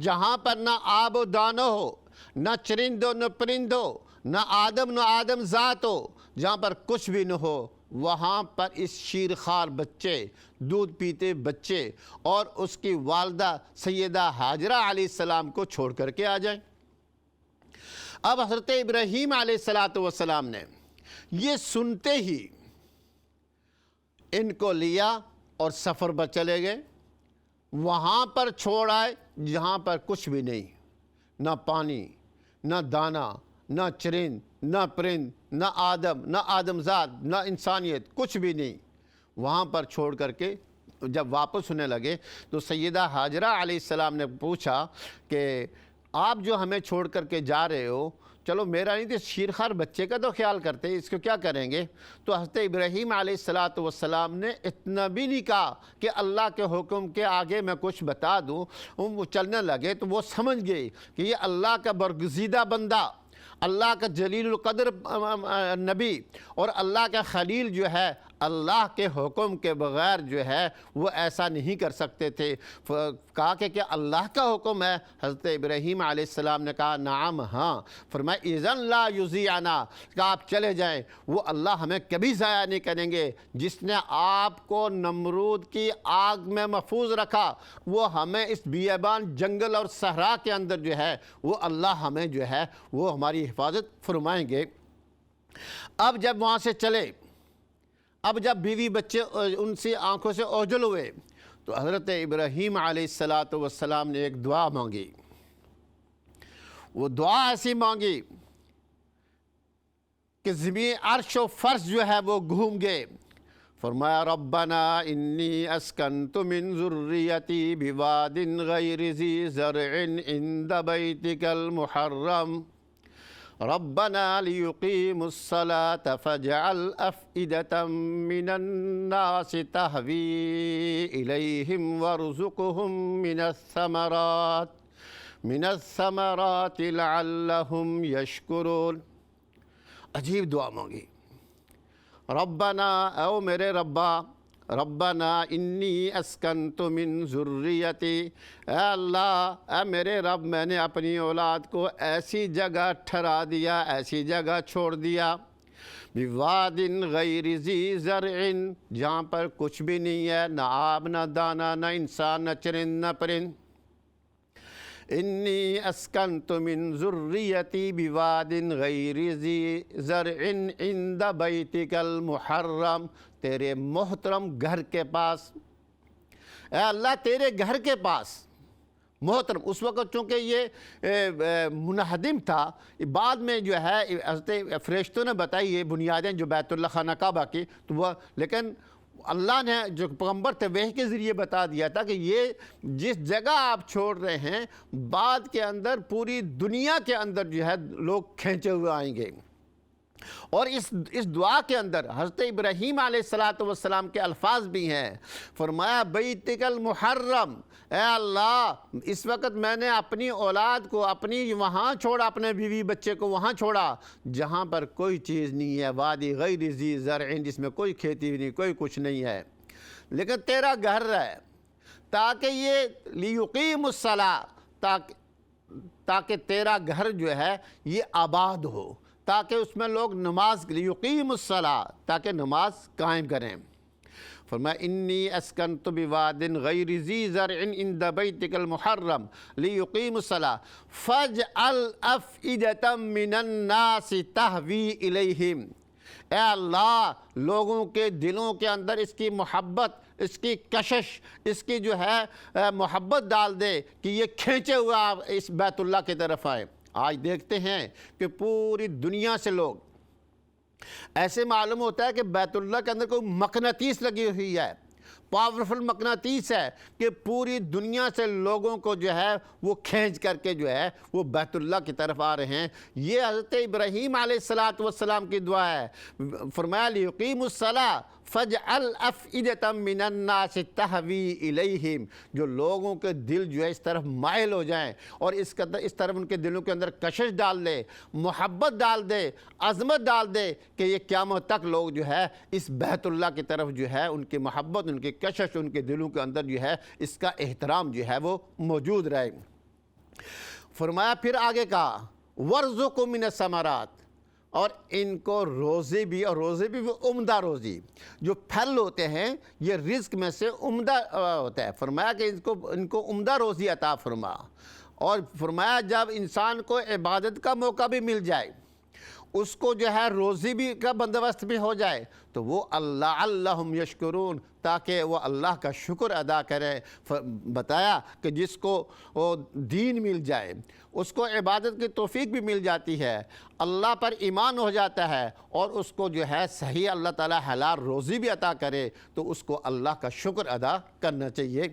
جہاں پر نہ آب و دانو ہو، نہ چرند و نہ پرند ہو، نہ آدم ذات ہو، جہاں پر کچھ بھی نہ ہو، وہاں پر اس شیرخوار بچے، دودھ پیتے بچے اور اس کی والدہ سیدہ ہاجرہ علیہ السلام کو چھوڑ کر کے آ جائیں۔ اب حضرت ابراہیم علیہ السلام نے یہ سنتے ہی ان کو لیا اور سفر پر چلے گئے، وہاں پر چھوڑ آئے جہاں پر کچھ بھی نہیں، نہ پانی، نہ دانہ، نہ چرند، نہ پرند، نہ آدم ذات، نہ انسانیت، کچھ بھی نہیں۔ وہاں پر چھوڑ کر کے جب واپس ہونے لگے تو سیدہ ہاجرہ علیہ السلام نے پوچھا کہ آپ جو ہمیں چھوڑ کر کے جا رہے ہو، چلو میرا نہیں تو شیرخوار بچے کا تو خیال کرتے، اس کو کیا کریں گے؟ تو حضرت ابراہیم علیہ السلام نے اتنا بھی نہیں کہا کہ اللہ کے حکم کے آگے میں کچھ بتا دوں، وہ چلنے لگے تو وہ سمجھ گئے کہ یہ اللہ کا برگزیدہ بندہ، اللہ کا جلیل القدر نبی اور اللہ کا خلیل جو ہے، اللہ کے حکم کے بغیر جو ہے وہ ایسا نہیں کر سکتے تھے۔ کہا کہ کیا اللہ کا حکم ہے؟ حضرت ابراہیم علیہ السلام نے کہا نعم، ہاں۔ فرمایا اذن لا یضیعنا، کہ آپ چلے جائیں، وہ اللہ ہمیں کبھی ضائع نہیں کریں گے۔ جس نے آپ کو نمرود کی آگ میں محفوظ رکھا، وہ ہمیں اس بیابان جنگل اور صحرا کے اندر جو ہے وہ اللہ ہمیں جو ہے وہ ہماری حفاظت فرمائیں گے۔ اب جب وہاں سے چلے، اب جب بیوی بچے ان سے آنکھوں سے اوجھل ہوئے تو حضرت ابراہیم علیہ السلام نے ایک دعا مانگی. وہ دعا ایسی مانگی کہ زمین عرش و فرش جو ہے وہ گھوم گئے. فرمایا ربنا انی اسکنت من ذریتی بواد غیر ذی زرع عند بیتک المحرم ربنا لیقیموا الصلاة فاجعل افئدة من الناس تہوی الیہم وارزقہم من الثمرات لعلہم یشکرون. عجیب دعا مانگی. ربنا او میرے ربا، ربنا انی اسکنت من ذریتی، اے اللہ، اے میرے رب، میں نے اپنی اولاد کو ایسی جگہ ٹھہرا دیا، ایسی جگہ چھوڑ دیا، بواد غیر ذی زرع، جہاں پر کچھ بھی نہیں ہے، نہ آب نہ دانہ نہ انسان نہ چرند نہ پرند. انی اسکنت من ذریتی بواد غیر ذی زرع عند بیتک المحرم، تیرے محترم گھر کے پاس. اے اللہ تیرے گھر کے پاس محترم. اس وقت چونکہ یہ منہدم تھا، بعد میں جو ہے حضرت فرشتوں نے بتائی یہ بنیادیں جو بیت اللہ خانہ کعبہ کی، تو وہ لیکن اللہ نے جو پیغمبر تھے وحی کے ذریعے بتا دیا تھا کہ یہ جس جگہ آپ چھوڑ رہے ہیں بعد کے اندر پوری دنیا کے اندر جو ہے لوگ کھینچے ہوئے آئیں گے. اور اس دعا کے اندر حضرت ابراہیم علیہ السلام کے الفاظ بھی ہیں. فرمایا بیتک المحرم، اے اللہ اس وقت میں نے اپنی اولاد کو اپنی وہاں چھوڑا، اپنے بیوی بچے کو وہاں چھوڑا جہاں پر کوئی چیز نہیں ہے، وادی غیر ذی زرع، جس میں کوئی کھیتی بھی نہیں، کوئی کچھ نہیں ہے، لیکن تیرا گھر ہے تاکہ یہ لیقیم الصلاۃ، تاکہ تیرا گھر جو ہے یہ آباد ہو، تاکہ اس میں لوگ نماز لیقیم الصلاۃ، تاکہ نماز قائم کریں. فرمایا انی اسکنت بواد غیر ذی زرع عند بیتک المحرم لیقیموا الصلاۃ فاجعل افئدة من الناس تہوی الیہم. اے اللہ لوگوں کے دلوں کے اندر اس کی محبت، اس کی کشش، اس کی جو ہے محبت ڈال دے کہ یہ کھینچے ہوئے آپ اس بیت اللہ کی طرف آئے. آج دیکھتے ہیں کہ پوری دنیا سے لوگ ایسے معلوم ہوتا ہے کہ بیت اللہ کے اندر کوئی مقناطیس لگی ہوئی ہے، پاورفل مقناطیس ہے کہ پوری دنیا سے لوگوں کو جو ہے وہ کھینچ کر کے جو ہے وہ بیت اللہ کی طرف آ رہے ہیں. یہ حضرت ابراہیم علیہ السلام کی دعا ہے. فرمایا لیقیموا الصلاۃ فاجعل افئدة من الناس تہوی الیہم، جو لوگوں کے دل جو ہے اس طرف مائل ہو جائیں اور اس طرف ان کے دلوں کے اندر کشش ڈال دے، محبت ڈال دے، عظمت ڈال دے کہ یہ قیامت تک لوگ جو ہے اس بیت اللہ کی طرف جو ہے ان کی محبت، ان کی کشش، ان کے دلوں کے اندر جو ہے اس کا احترام جو ہے وہ موجود رہے. فرمایا پھر آگے کہا وَارْزُقْهُم مِّنَ الثَّمَرَاتِ، اور ان کو روزی بھی، اور روزی بھی وہ عمدہ روزی، جو پھل ہوتے ہیں یہ رزق میں سے عمدہ ہوتا ہے. فرمایا کہ ان کو عمدہ روزی عطا فرما. اور فرمایا جب انسان کو عبادت کا موقع بھی مل جائے، اس کو جو ہے روزی بھی کا بندوبست بھی ہو جائے، تو وہ اللہم یشکرون، تاکہ وہ اللہ کا شکر ادا کرے. بتایا کہ جس کو دین مل جائے، اس کو عبادت کی توفیق بھی مل جاتی ہے، اللہ پر ایمان ہو جاتا ہے، اور اس کو جو ہے صحیح اللہ تعالیٰ حلال روزی بھی عطا کرے، تو اس کو اللہ کا شکر ادا کرنا چاہیے.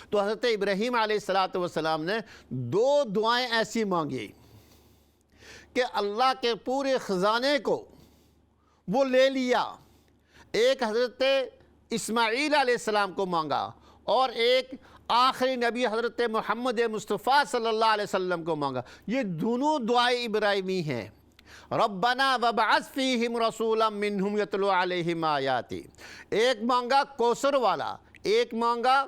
تو حضرت ابراہیم علیہ السلام نے دو دعائیں ایسی مانگی کہ اللہ کے پورے خزانے کو وہ لے لیا. ایک حضرت اسماعیل علیہ السلام کو مانگا، اور ایک آخری نبی حضرت محمد مصطفیٰ صلی اللہ علیہ وسلم کو مانگا. یہ دونوں دعائیں ابراہیمی ہیں. ربنا وابعث فیہم رسولا منہم یتلو علیہم آیاتی. ایک مانگا کوثر والا، ایک مانگا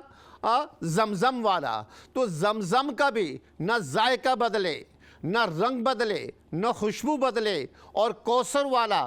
زمزم والا. تو زمزم کا بھی نہ ذائقہ بدلے، نہ رنگ بدلے، نہ خوشبو بدلے، اور کوثر والا،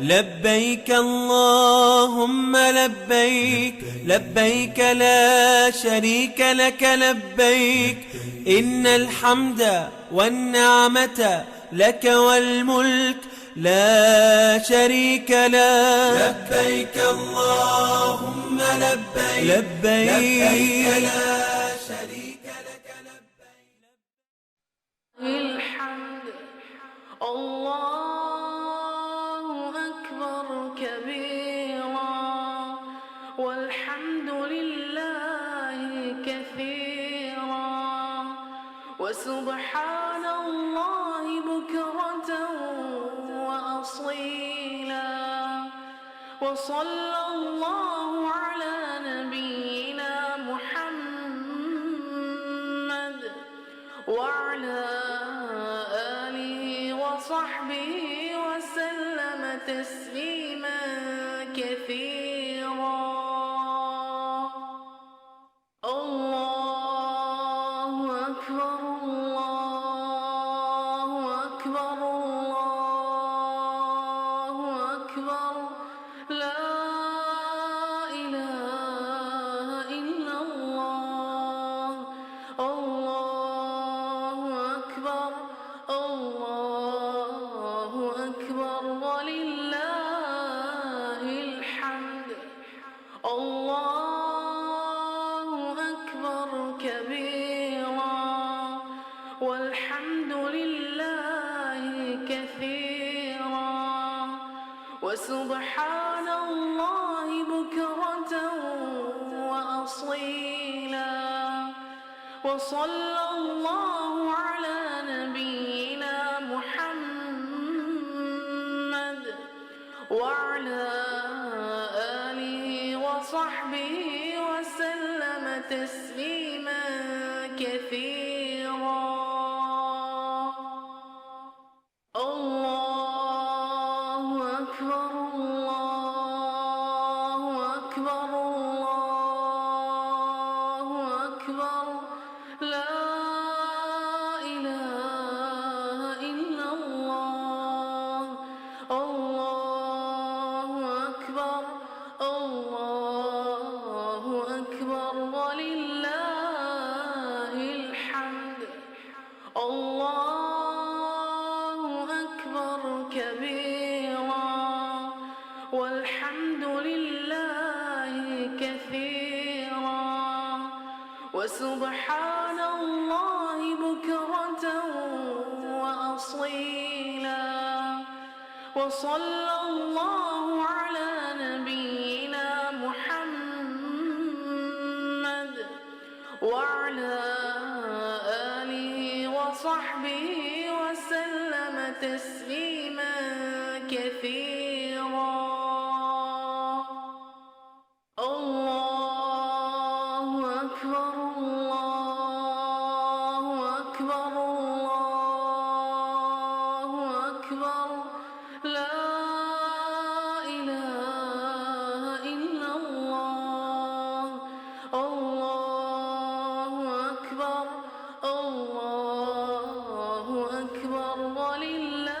لبيك اللهم لبيك لبيك لا شريك لك لبيك إن الحمد والنعمة لك والملك لا شريك لك. لبيك اللهم لبيك لبيك لا شريك لك لبيك. الحمد الله أكبر كبيرا والحمد لله كثيرا وسبحان الله بكرة وأصيلا وصلى الله على نبينا محمد وعلى آله وصحبه وسلم تسليما كثيرا. الله أكبر الله أكبر الله أكبر لا إله إلا الله. الله أكبر الله أكبر ولله الحمد. الله أكبر كبيرا والحمد لله كثيرا وسبحان الله بكرة وأصيلا وصلى الله على نبينا محمد وعلى آله وصحبه وسلم تسليما كثيرا. الله أكبر الله أكبر الله أكبر لا إله إلا الله. الله أكبر الله أكبر ولله الحمد. الله أكبر كبيرا والحمد لله كثيرا وسبحان الله بكرة وأصيلا وصلى الله على نبينا محمد وعلى آله وصحبه وسلم تسليما كثيرا. الله أكبر الله أكبر الله أكبر لا إله إلا الله. الله أكبر الله أكبر ولله.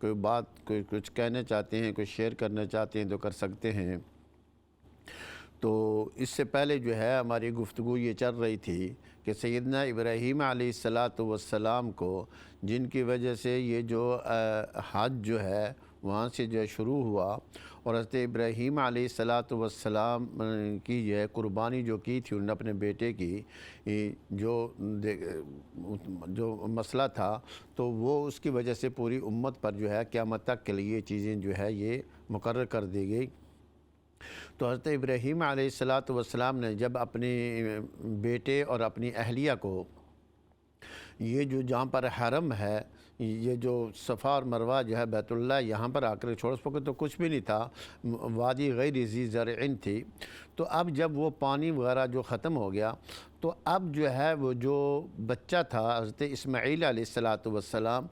کوئی بات کوئی کچھ کہنا چاہتے ہیں، کوئی شیئر کرنا چاہتے ہیں تو کر سکتے ہیں۔ تو اس سے پہلے جو ہے ہماری گفتگو یہ چل رہی تھی کہ سیدنا ابراہیم علیہ السلام کو جن کی وجہ سے یہ جو حج جو ہے وہاں سے جو شروع ہوا، اور حضرت ابراہیم علیہ السلام کی جو ہے قربانی جو کی تھی انہوں نے اپنے بیٹے کی، جو مسئلہ تھا، تو وہ اس کی وجہ سے پوری امت پر جو ہے قیامت تک کے لیے چیزیں جو ہے یہ مقرر کر دی گئی۔ تو حضرت ابراہیم علیہ السلام نے جب اپنے بیٹے اور اپنی اہلیہ کو یہ جو جہاں پر حرم ہے، یہ جو صفا اور مروہ جو ہے بیت اللہ، یہاں پر آ کر چھوڑ، اس وقت تو کچھ بھی نہیں تھا، وادی غیر ذی زرع تھی۔ تو اب جب وہ پانی وغیرہ جو ختم ہو گیا، تو اب جو ہے وہ جو بچہ تھا حضرت اسماعیل علیہ السلام،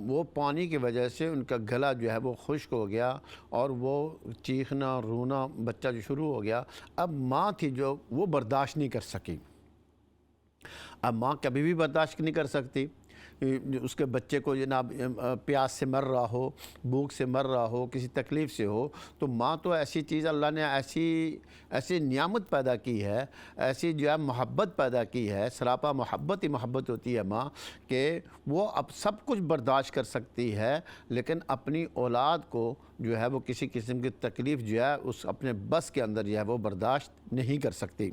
وہ پانی کی وجہ سے ان کا گلا جو ہے وہ خشک ہو گیا، اور وہ چیخنا رونا بچہ جو شروع ہو گیا۔ اب ماں تھی جو وہ برداشت نہیں کر سکی۔ اب ماں کبھی بھی برداشت نہیں کر سکتی اس کے بچے کو جناب پیاس سے مر رہا ہو، بھوک سے مر رہا ہو، کسی تکلیف سے ہو، تو ماں تو ایسی چیز اللہ نے ایسی نعمت پیدا کی ہے، ایسی جو ہے محبت پیدا کی ہے، سراپا محبت ہی محبت ہوتی ہے ماں، کہ وہ اب سب کچھ برداشت کر سکتی ہے، لیکن اپنی اولاد کو جو ہے وہ کسی قسم کی تکلیف جو ہے اس اپنے بس کے اندر جو ہے وہ برداشت نہیں کر سکتی۔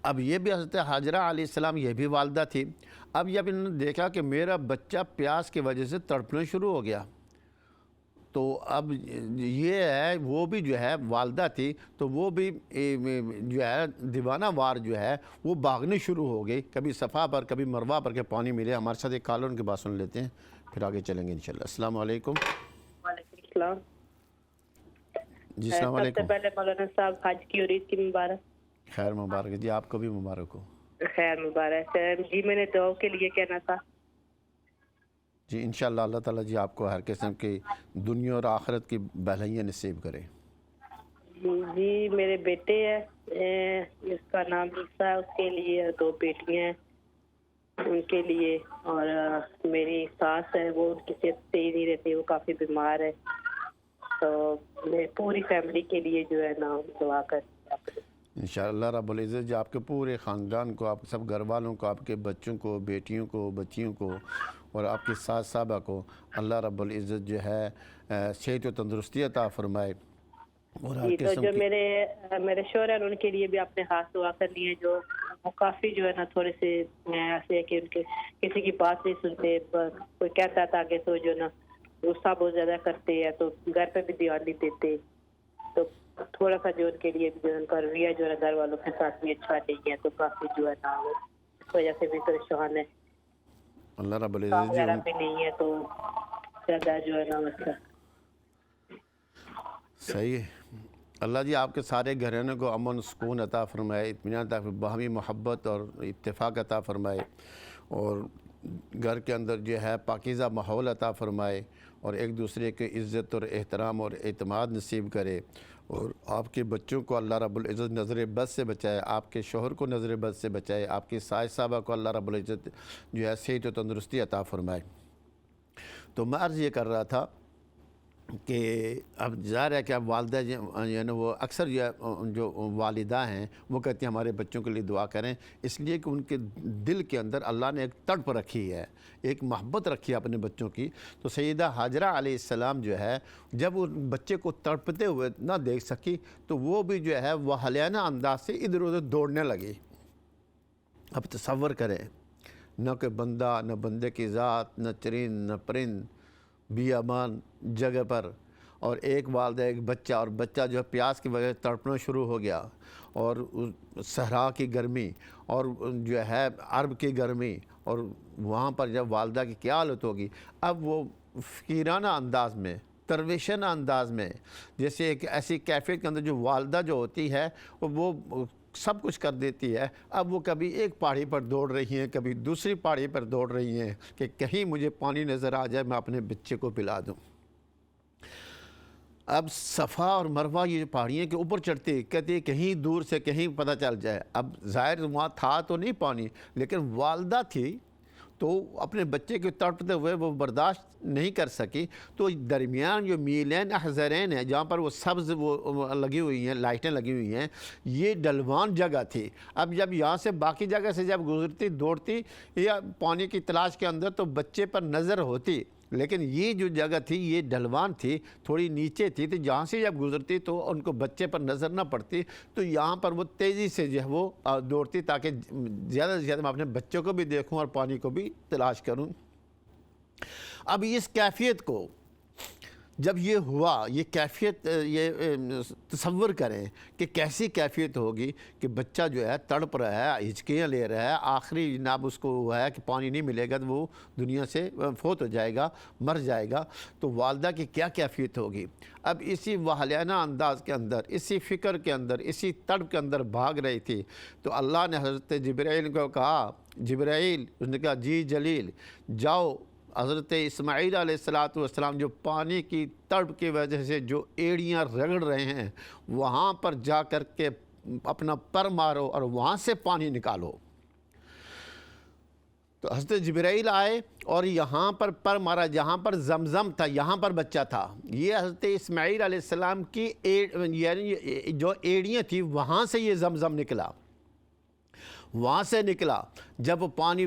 اب یہ بھی حضرت حاجرہ علیہ السلام یہ بھی والدہ تھی۔ اب جب انہوں نے دیکھا کہ میرا بچہ پیاس کی وجہ سے تڑپنا شروع ہو گیا، تو اب یہ ہے وہ بھی جو ہے والدہ تھی، تو وہ بھی جو ہے دیوانہ وار جو ہے وہ بھاگنے شروع ہو گئی، کبھی صفا پر کبھی مروہ پر کہ پانی ملے۔ ہمارے ساتھ ایک کالر ان کی بات سن لیتے ہیں، پھر آگے چلیں گے انشاءاللہ۔ السلام علیکم۔ وعلیکم السلام۔ جی السلام سب سے علیکم۔ پہلے مولانا صاحب حج کی اور عید کی مبارک۔ خیر مبارک جی، آپ کو بھی مبارک ہو۔ خیر مبارک جی، میں نے دعا کے لیے کہنا تھا۔ جی انشاءاللہ اللہ تعالیٰ جی آپ کو ہر قسم کی دنیا اور آخرت کی بھلائیاں نصیب کرے۔ جی میرے بیٹے ہیں، اس کا نام عیسیٰ ہے، اس کے لیے 2 بیٹیاں ہیں ان کے لیے، اور میری ساس ہے، وہ ان کی صحت صحیح نہیں رہتی، وہ کافی بیمار ہے، تو میں پوری فیملی کے لیے جو ہے نا دعا کر انشاءاللہ رب العزت جو آپ کے پورے خاندان کو، آپ سب گھر والوں کو، آپ کے بچوں کو، بیٹیوں کو، بچیوں کو، اور آپ کی ساس صاحبہ کو اللہ رب العزت جو ہے صحت و تندرستی عطا فرمائے۔ اور ہر جی، تو قسم جو کی میرے شوہر ہیں ان کے لیے بھی آپ نے خاص دعا کرنی ہے، جو وہ کافی جو ہے نا تھوڑے سے ایسے ہے کہ ان کے کسی کی بات نہیں سنتے، کوئی کہتا تھا آگے تو جو نا غصہ بہت زیادہ کرتے ہیں، تو گھر پہ بھی دھیان نہیں دیتے، تو تھوڑا سا جو ان کے لیے بھی جو ان کا رویہ جو ہے گھر والوں کے ساتھ بھی اچھا نہیں ہے، تو کافی جو ہے نا اس وجہ سے بھی پریشان ہے، اللہ رب کام العزت وغیرہ جو بھی نہیں ہے، تو زیادہ جو ہے نا مسئلہ۔ صحیح ہے۔ اللہ جی آپ کے سارے گھرانوں کو امن سکون عطا فرمائے، اطمینان عطا فرمائے، باہمی محبت اور اتفاق عطا فرمائے، اور گھر کے اندر جو ہے پاکیزہ ماحول عطا فرمائے، اور ایک دوسرے کے عزت اور احترام اور اعتماد نصیب کرے، اور آپ کے بچوں کو اللہ رب العزت نظر بد سے بچائے، آپ کے شوہر کو نظر بد سے بچائے، آپ کی ساس صاحبہ کو اللہ رب العزت جو ہے صحت و تندرستی عطا فرمائے۔ تو میں عرض یہ کر رہا تھا کہ اب ظاہر ہے کہ اب والدہ یعنی وہ اکثر جو والدہ ہیں وہ کہتی ہیں ہمارے بچوں کے لیے دعا کریں، اس لیے کہ ان کے دل کے اندر اللہ نے ایک تڑپ رکھی ہے، ایک محبت رکھی ہے اپنے بچوں کی۔ تو سیدہ حاجرہ علیہ السلام جو ہے جب وہ بچے کو تڑپتے ہوئے نہ دیکھ سکی، تو وہ بھی جو ہے وہ حلیانہ انداز سے ادھر ادھر دوڑنے لگی۔ اب تصور کریں، نہ کوئی بندہ، نہ بندے کی ذات، نہ چرند، نہ پرند، بیابان جگہ پر، اور ایک والدہ ایک بچہ، اور بچہ جو ہے پیاس کی وجہ سے تڑپنا شروع ہو گیا، اور صحرا کی گرمی اور جو ہے عرب کی گرمی، اور وہاں پر جب والدہ کی کیا حالت ہوگی۔ اب وہ فقیرانہ انداز میں، درویشانہ انداز میں، جیسے ایک ایسی کیفیت کے اندر جو والدہ جو ہوتی ہے وہ سب کچھ کر دیتی ہے، اب وہ کبھی ایک پہاڑی پر دوڑ رہی ہیں، کبھی دوسری پہاڑی پر دوڑ رہی ہیں کہ کہیں مجھے پانی نظر آ جائے میں اپنے بچے کو پلا دوں۔ اب صفا اور مروہ یہ پہاڑیاں کے اوپر چڑھتی، کہتی کہیں دور سے کہیں پتہ چل جائے۔ اب ظاہر وہاں تھا تو نہیں پانی، لیکن والدہ تھی تو اپنے بچے کے تڑپتے ہوئے وہ برداشت نہیں کر سکی، تو درمیان جو میلین احزرین ہیں جہاں پر وہ سبز وہ لگی ہوئی ہیں، لائٹیں لگی ہوئی ہیں، یہ ڈلوان جگہ تھی۔ اب جب یہاں سے باقی جگہ سے جب گزرتی دوڑتی یا پانی کی تلاش کے اندر تو بچے پر نظر ہوتی، لیکن یہ جو جگہ تھی یہ ڈھلوان تھی، تھوڑی نیچے تھی، تو جہاں سے جب گزرتی تو ان کو بچے پر نظر نہ پڑتی، تو یہاں پر وہ تیزی سے جو ہے وہ دوڑتی تاکہ زیادہ سے زیادہ میں اپنے بچوں کو بھی دیکھوں اور پانی کو بھی تلاش کروں۔ اب اس کیفیت کو جب یہ ہوا، یہ کیفیت یہ تصور کریں کہ کیسی کیفیت ہوگی کہ بچہ جو ہے تڑپ رہا ہے، ہچکیاں لے رہا ہے، آخری جناب اس کو ہوا ہے کہ پانی نہیں ملے گا تو وہ دنیا سے فوت ہو جائے گا، مر جائے گا، تو والدہ کی کیا کیفیت ہوگی۔ اب اسی واہلانہ انداز کے اندر، اسی فکر کے اندر، اسی تڑپ کے اندر بھاگ رہی تھی، تو اللہ نے حضرت جبرائیل کو کہا، جبرائیل، اس نے کہا جی جلیل جاؤ، حضرت اسماعیل علیہ السلام جو پانی کی تڑپ کی وجہ سے جو ایڑیاں رگڑ رہے ہیں وہاں پر جا کر کے اپنا پر مارو اور وہاں سے پانی نکالو۔ تو حضرت جبرائیل آئے اور یہاں پر مارا، جہاں پر زمزم تھا یہاں پر بچہ تھا۔ یہ حضرت اسماعیل علیہ السلام کی یعنی جو ایڑیاں تھیں وہاں سے یہ زمزم نکلا، وہاں سے نکلا۔ جب وہ پانی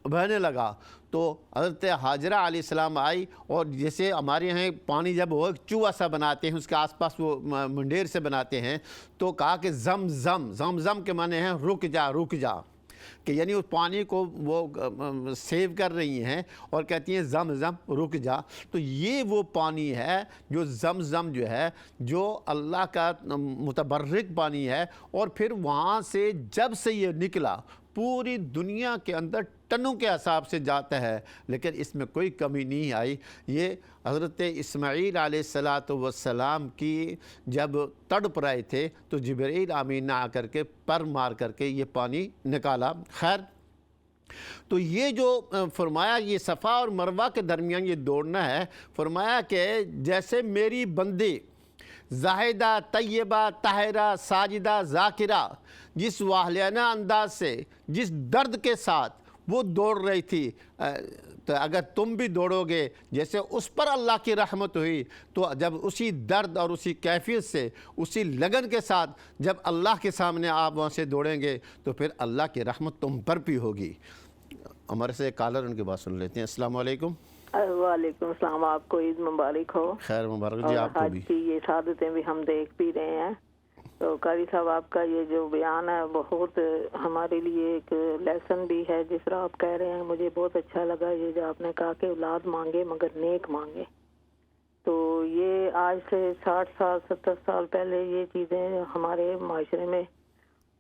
بہنے لگا تو حضرت حاجرہ علیہ السلام آئی، اور جیسے ہمارے یہاں پانی جب وہ چوہا سا بناتے ہیں اس کے آس پاس وہ منڈیر سے بناتے ہیں، تو کہا کہ زمزم کے معنی ہیں رک جا رک جا، کہ یعنی اس پانی کو وہ سیو کر رہی ہیں اور کہتی ہیں زمزم رک جا۔ تو یہ وہ پانی ہے جو زمزم جو ہے، جو اللہ کا متبرک پانی ہے، اور پھر وہاں سے جب سے یہ نکلا پوری دنیا کے اندر ٹنوں کے حساب سے جاتا ہے، لیکن اس میں کوئی کمی نہیں آئی۔ یہ حضرت اسماعیل علیہ السلام کی جب تڑپ رہے تھے تو جبرائیل امین نے آ کر کے پر مار کر کے یہ پانی نکالا۔ خیر، تو یہ جو فرمایا یہ صفا اور مروہ کے درمیان یہ دوڑنا ہے، فرمایا کہ جیسے میری بندی زاہدہ طیبہ طاہرہ ساجدہ ذاکرہ جس واہلانہ انداز سے، جس درد کے ساتھ وہ دوڑ رہی تھی، تو اگر تم بھی دوڑو گے جیسے اس پر اللہ کی رحمت ہوئی، تو جب اسی درد اور اسی کیفیت سے، اسی لگن کے ساتھ جب اللہ کے سامنے آپ وہاں سے دوڑیں گے تو پھر اللہ کی رحمت تم پر بھی ہوگی۔ ہمارے سے کالر ان کی بات سن لیتے ہیں۔ السلام علیکم۔ وعلیکم السلام، آپ کو عید مبارک ہو۔ خیر مبارک جی، آپ کو بھی۔ حج کی یہ سعادتیں بھی ہم دیکھ بھی رہے ہیں۔ تو قاری صاحب آپ کا یہ جو بیان ہے بہت ہمارے لیے ایک لیسن بھی ہے، جس طرح آپ کہہ رہے ہیں مجھے بہت اچھا لگا یہ جو آپ نے کہا کہ اولاد مانگے مگر نیک مانگے۔ تو یہ آج سے 60 سال 70 سال پہلے یہ چیزیں ہمارے معاشرے میں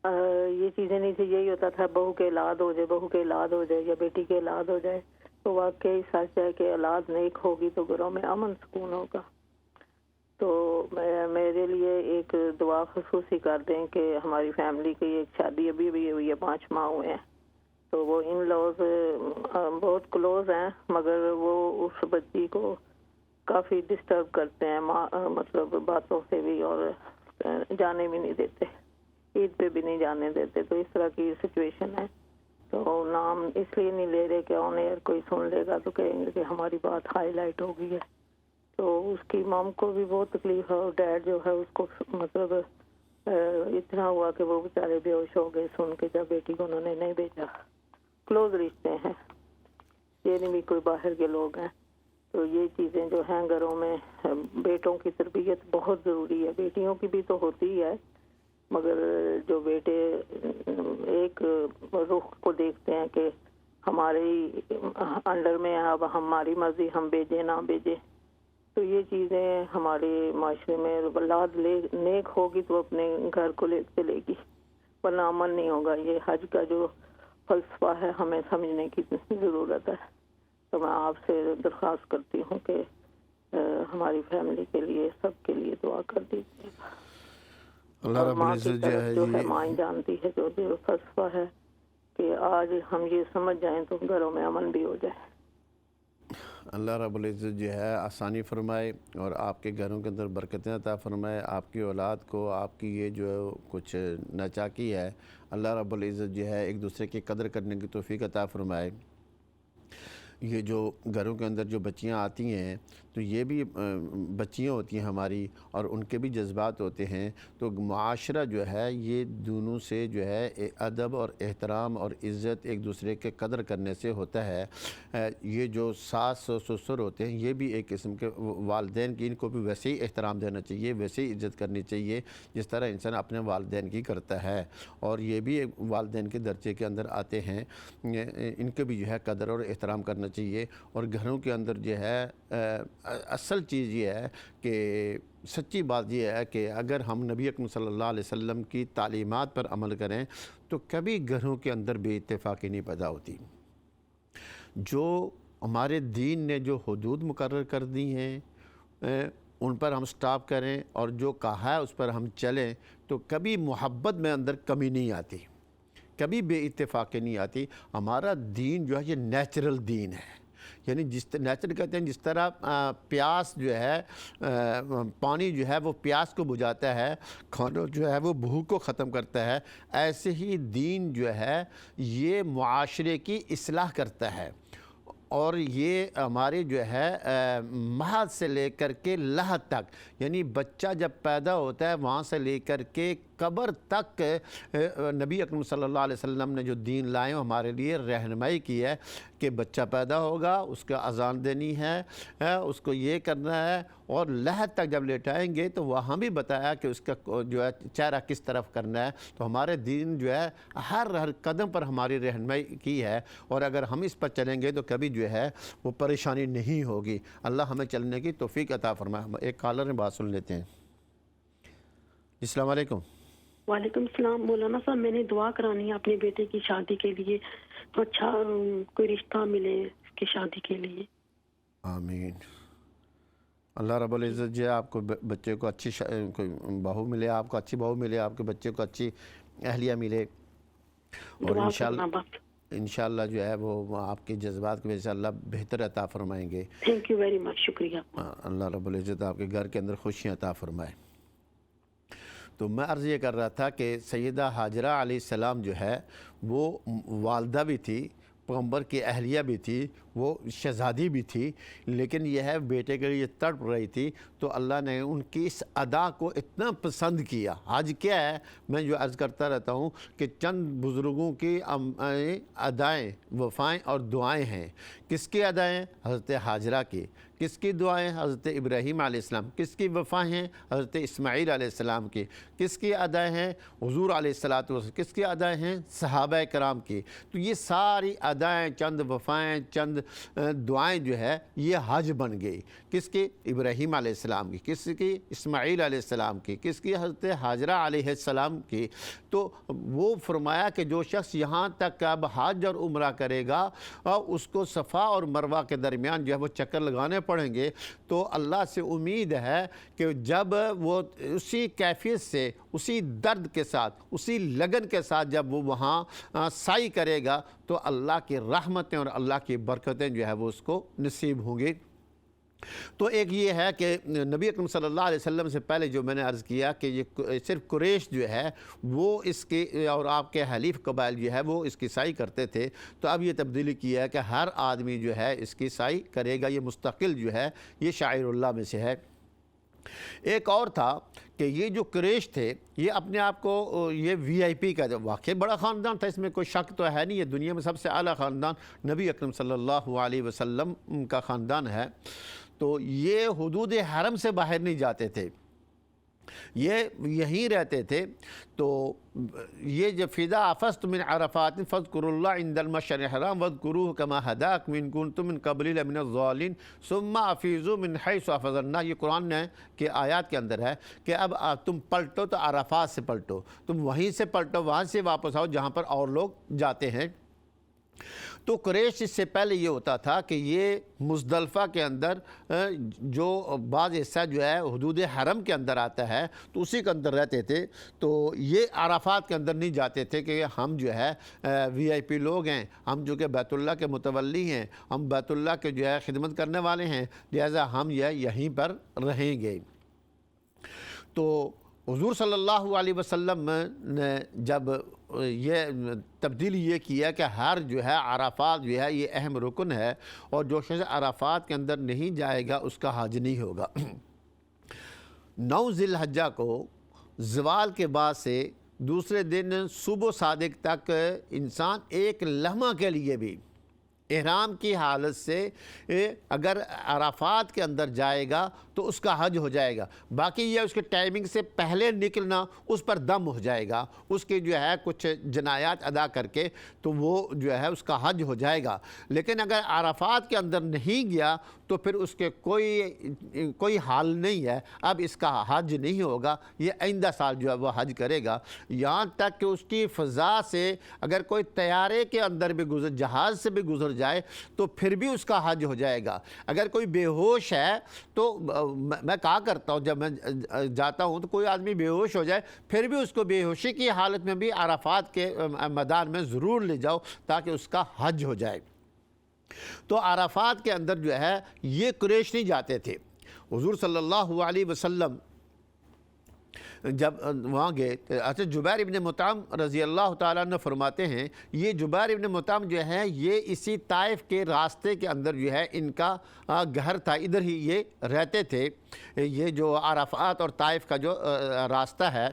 یہ چیزیں نہیں تھی، یہی ہوتا تھا بہو کے اولاد ہو جائے، بہو کے اولاد ہو جائے یا بیٹی کے اولاد ہو جائے۔ تو واقعی سچ ہے کہ اولاد نیک ہوگی تو گھروں میں امن سکون ہوگا۔ تو میرے لیے ایک دعا خصوصی کر دیں کہ ہماری فیملی کی ایک شادی ابھی بھی ہوئی ہے، 5 ماہ ہوئے ہیں، تو وہ ان لوز بہت کلوز ہیں، مگر وہ اس بچی کو کافی ڈسٹرب کرتے ہیں، مطلب باتوں سے بھی، اور جانے بھی نہیں دیتے، عید پہ بھی نہیں جانے دیتے۔ تو اس طرح کی سچویشن ہے۔ تو نام اس لیے نہیں لے رہے کہ آن ایئر کوئی سن لے گا تو کہیں گے کہ ہماری بات ہائی لائٹ ہو گئی ہے۔ تو اس کی مام کو بھی بہت تکلیف ہے، اور ڈیڈ جو ہے اس کو مطلب اتنا ہوا کہ وہ بیچارے بے ہوش ہو گئے سن کے جب بیٹی کو انہوں نے نہیں بھیجا۔ کلوز رشتے ہیں، یہ نہیں بھی کوئی باہر کے لوگ ہیں۔ تو یہ چیزیں جو ہیں گھروں میں، بیٹوں کی تربیت بہت ضروری ہے، بیٹیوں کی بھی تو ہوتی ہے، مگر جو بیٹے ایک رخ کو دیکھتے ہیں کہ ہمارے انڈر میں اب ہماری مرضی، ہم بھیجیں نہ بھیجیں، تو یہ چیزیں ہمارے معاشرے میں اولاد نیک ہوگی تو اپنے گھر کو لے چلے گی، ورنہ امن نہیں ہوگا۔ یہ حج کا جو فلسفہ ہے ہمیں سمجھنے کی ضرورت ہے۔ تو میں آپ سے درخواست کرتی ہوں کہ ہماری فیملی کے لیے، سب کے لیے دعا کر دیجیے۔ اللہ رب العزت جو ہے ماں جانتی ہے جو فلسفہ ہے کہ آج ہم یہ سمجھ جائیں تو گھروں میں امن بھی ہو جائے۔ اللہ رب العزت جو ہے آسانی فرمائے اور آپ کے گھروں کے اندر برکتیں عطا فرمائے، آپ کی اولاد کو آپ کی یہ جو کچھ ناچاکی ہے اللہ رب العزت جو ہے ایک دوسرے کی قدر کرنے کی توفیق عطا فرمائے۔ یہ جو گھروں کے اندر جو بچیاں آتی ہیں تو یہ بھی بچیاں ہوتی ہیں ہماری، اور ان کے بھی جذبات ہوتے ہیں. تو معاشرہ جو ہے یہ دونوں سے جو ہے ادب اور احترام اور عزت ایک دوسرے کے قدر کرنے سے ہوتا ہے. یہ جو ساس و سسر ہوتے ہیں یہ بھی ایک قسم کے والدین کی، ان کو بھی ویسے ہی احترام دینا چاہیے، ویسے ہی عزت کرنی چاہیے جس طرح انسان اپنے والدین کی کرتا ہے، اور یہ بھی ایک والدین کے درجے کے اندر آتے ہیں. ان کے بھی جو ہے قدر اور احترام کرنا چاہیے. اور گھروں کے اندر جو ہے اصل چیز یہ ہے کہ سچی بات یہ ہے کہ اگر ہم نبی اکرم صلی اللہ علیہ وسلم کی تعلیمات پر عمل کریں تو کبھی گھروں کے اندر بے اتفاقی نہیں پیدا ہوتی. جو ہمارے دین نے جو حدود مقرر کر دی ہیں ان پر ہم سٹاپ کریں اور جو کہا ہے اس پر ہم چلیں تو کبھی محبت میں اندر کمی نہیں آتی، کبھی بے اتفاقی نہیں آتی. ہمارا دین جو ہے یہ نیچرل دین ہے، یعنی نیچرل کہتے ہیں جس طرح پیاس جو ہے پانی جو ہے وہ پیاس کو بجھاتا ہے، کھانا جو ہے وہ بھوک کو ختم کرتا ہے، ایسے ہی دین جو ہے یہ معاشرے کی اصلاح کرتا ہے. اور یہ ہمارے جو ہے مہد سے لے کر کے لحد تک، یعنی بچہ جب پیدا ہوتا ہے وہاں سے لے کر کے قبر تک نبی اکرم صلی اللہ علیہ وسلم نے جو دین لائے ہمارے لیے رہنمائی کی ہے کہ بچہ پیدا ہوگا اس کا اذان دینی ہے، اس کو یہ کرنا ہے، اور لحد تک جب لٹائیں گے تو وہاں بھی بتایا کہ اس کا جو ہے چہرہ کس طرف کرنا ہے. تو ہمارے دین جو ہے ہر قدم پر ہماری رہنمائی کی ہے، اور اگر ہم اس پر چلیں گے تو کبھی جو ہے وہ پریشانی نہیں ہوگی. اللہ ہمیں چلنے کی توفیق عطا فرمائے. ایک کالر نے بات سن لیتے ہیں. السلام علیکم. وعلیکم السلام. مولانا صاحب میں نے دعا کرانی ہے اپنے بیٹے کی شادی کے لیے، تو اچھا کوئی رشتہ ملے اس کی شادی کے لیے. آمین. اللہ رب العزت جو ہے آپ کو بچے کو اچھی کوئی بہو ملے، آپ کو اچھی بہو ملے، آپ کے بچے کو اچھی اہلیہ ملے، اور انشاءاللہ جو ہے وہ آپ کے جذبات کی وجہ سے اللہ بہتر عطا فرمائیں گے. تھینک یو ویری مچ، شکریہ. اللہ رب العزت آپ کے گھر کے اندر خوشیاں عطا فرمائے. تو میں عرض یہ کر رہا تھا کہ سیدہ حاجرہ علیہ السلام جو ہے وہ والدہ بھی تھی، پیغمبر کی اہلیہ بھی تھی، وہ شہزادی بھی تھی، لیکن یہ ہے بیٹے کے لیے تڑپ رہی تھی. تو اللہ نے ان کی اس ادا کو اتنا پسند کیا. آج کیا ہے میں جو عرض کرتا رہتا ہوں کہ چند بزرگوں کی ادائیں، وفائیں اور دعائیں ہیں. کس کی ادائیں؟ حضرت حاجرہ کی. کس کی دعائیں؟ حضرت ابراہیم علیہ السلام. کس کی وفائیں ہیں؟ حضرت اسماعیل علیہ السلام کی. کس کی ادائیں ہیں؟ حضور علیہ السلام. کس کی ادائیں ہیں؟ صحابہ کرام کی. تو یہ ساری ادائیں، چند وفائیں، چند دعائیں جو ہے یہ حج بن گئی. کس کی؟ ابراہیم علیہ السلام کی. کس کی؟ اسماعیل علیہ السلام کی. کس کی؟ حضرت حاجرہ علیہ السلام کی. تو وہ فرمایا کہ جو شخص یہاں تک اب حج اور عمرہ کرے گا اس کو صفا اور مروہ کے درمیان جو ہے وہ چکر لگانے پڑیں گے. تو اللہ سے امید ہے کہ جب وہ اسی کیفیت سے، اسی درد کے ساتھ، اسی لگن کے ساتھ جب وہ وہاں سعی کرے گا تو اللہ کی رحمتیں اور اللہ کی برکتیں جو ہے وہ اس کو نصیب ہوں گی. تو ایک یہ ہے کہ نبی اکرم صلی اللہ علیہ وسلم سے پہلے جو میں نے عرض کیا کہ یہ صرف قریش جو ہے وہ اس کی اور آپ کے حلیف قبائل جو ہے وہ اس کی سعی کرتے تھے. تو اب یہ تبدیلی کی ہے کہ ہر آدمی جو ہے اس کی سعی کرے گا. یہ مستقل جو ہے یہ شاعر اللہ میں سے ہے. ایک اور تھا کہ یہ جو قریش تھے یہ اپنے آپ کو یہ وی آئی پی کا واقعی بڑا خاندان تھا، اس میں کوئی شک تو ہے نہیں. یہ دنیا میں سب سے اعلیٰ خاندان نبی اکرم صلی اللہ علیہ وسلم کا خاندان ہے. تو یہ حدود حرم سے باہر نہیں جاتے تھے، یہ یہیں رہتے تھے. تو یہ جب فِذَا أَفَضْتُم مِّنْ عَرَفَاتٍ فَاذْكُرُوا اللَّهَ عِندَ الْمَشْعَرِ الْحَرَامِ وَاذْكُرُوهُ كَمَا هَدَاكُمْ إِن كُنتُم مِّن قَبْلِهِ لَمِنَ الضَّالِّينَ ثُمَّ أَفِيضُوا مِنْ حَيْثُ أَفَاضَ النَّاسُ. یہ قرآن کے آیات کے اندر ہے کہ اب تم پلٹو تو عرفات سے پلٹو، تم وہیں سے پلٹو، وہاں سے واپس آؤ جہاں پر اور لوگ جاتے ہیں. تو قریش اس سے پہلے یہ ہوتا تھا کہ یہ مزدلفہ کے اندر جو بعض حصہ جو ہے حدود حرم کے اندر آتا ہے تو اسی کے اندر رہتے تھے. تو یہ عرفات کے اندر نہیں جاتے تھے کہ ہم جو ہے وی آئی پی لوگ ہیں، ہم جو کہ بیت اللہ کے متولی ہیں، ہم بیت اللہ کے جو ہے خدمت کرنے والے ہیں، لہذا ہم یہ یہیں پر رہیں گے. تو حضور صلی اللہ علیہ وسلم نے جب یہ تبدیلی یہ کیا کہ ہر جو ہے عرفات جو ہے یہ اہم رکن ہے، اور جو شخص عرفات کے اندر نہیں جائے گا اس کا حج نہیں ہوگا۔ 9 ذی الحجہ کو زوال کے بعد سے دوسرے دن صبح صادق تک انسان ایک لمحہ کے لیے بھی احرام کی حالت سے اگر عرفات کے اندر جائے گا تو اس کا حج ہو جائے گا۔ باقی یہ اس کے ٹائمنگ سے پہلے نکلنا اس پر دم ہو جائے گا، اس کی جو ہے کچھ جنایات ادا کر کے تو وہ جو ہے اس کا حج ہو جائے گا۔ لیکن اگر عرفات کے اندر نہیں گیا تو پھر اس کے کوئی حال نہیں ہے، اب اس کا حج نہیں ہوگا، یہ آئندہ سال جو ہے وہ حج کرے گا۔ یہاں تک کہ اس کی فضا سے اگر کوئی طیارے کے اندر بھی جہاز سے بھی گزر جائے تو پھر بھی اس کا حج ہو جائے گا۔ اگر کوئی بے ہوش ہے تو میں کہا کرتا ہوں جب میں جاتا ہوں تو کوئی آدمی بے ہوش ہو جائے پھر بھی اس کو بے ہوشی کی حالت میں بھی عرفات کے میدان میں ضرور لے جاؤ تاکہ اس کا حج ہو جائے۔ تو عرفات کے اندر جو ہے یہ قریش نہیں جاتے تھے۔ حضور صلی اللہ علیہ وسلم جب وہاں گئے، حضرت جبیر ابن مطعم رضی اللہ تعالیٰ عنہ فرماتے ہیں، یہ جبیر ابن مطعم جو ہے یہ اسی طائف کے راستے کے اندر جو ہے ان کا گھر تھا، ادھر ہی یہ رہتے تھے۔ یہ جو عرفات اور طائف کا جو راستہ ہے،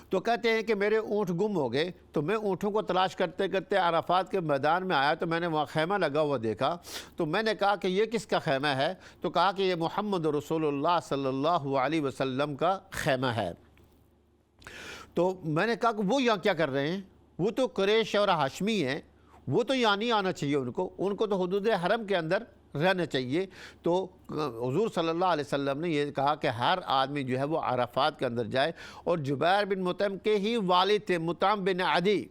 تو کہتے ہیں کہ میرے اونٹ گم ہو گئے، تو میں اونٹوں کو تلاش کرتے کرتے عرفات کے میدان میں آیا تو میں نے وہاں خیمہ لگا ہوا دیکھا، تو میں نے کہا کہ یہ کس کا خیمہ ہے؟ تو کہا کہ یہ محمد رسول اللہ صلی اللہ علیہ وسلم کا خیمہ ہے۔ تو میں نے کہا کہ وہ یہاں کیا کر رہے ہیں؟ وہ تو قریش اور ہاشمی ہیں، وہ تو یہاں نہیں آنا چاہیے، ان کو تو حدود حرم کے اندر رہنا چاہیے۔ تو حضور صلی اللہ علیہ وسلم نے یہ کہا کہ ہر آدمی جو ہے وہ عرفات کے اندر جائے، اور جبیر بن مطعم کے ہی والد تھے مطعم بن عدی،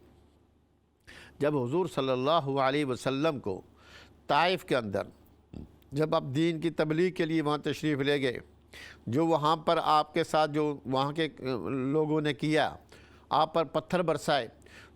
جب حضور صلی اللہ علیہ وسلم کو طائف کے اندر جب آپ دین کی تبلیغ کے لیے وہاں تشریف لے گئے، جو وہاں پر آپ کے ساتھ جو وہاں کے لوگوں نے کیا، آپ پر پتھر برسائے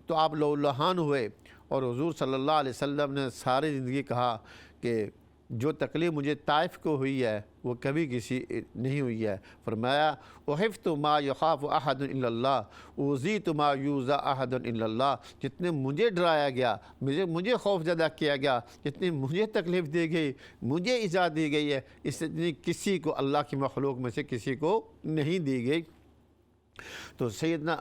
تو آپ لہولہان ہوئے، اور حضور صلی اللہ علیہ وسلم نے ساری زندگی کہا کہ جو تکلیف مجھے طائف کو ہوئی ہے وہ کبھی کسی نہیں ہوئی ہے۔ فرمایا احفظت ما یخاف احد الا اللہ اوذیت ما یوذی احد الا اللہ، جتنے مجھے ڈرایا گیا، مجھے خوف زدہ کیا گیا، جتنی مجھے تکلیف دی گئی، مجھے ایذا دی گئی ہے، اس سے کسی کو اللہ کی مخلوق میں سے کسی کو نہیں دی گئی۔ تو سیدنا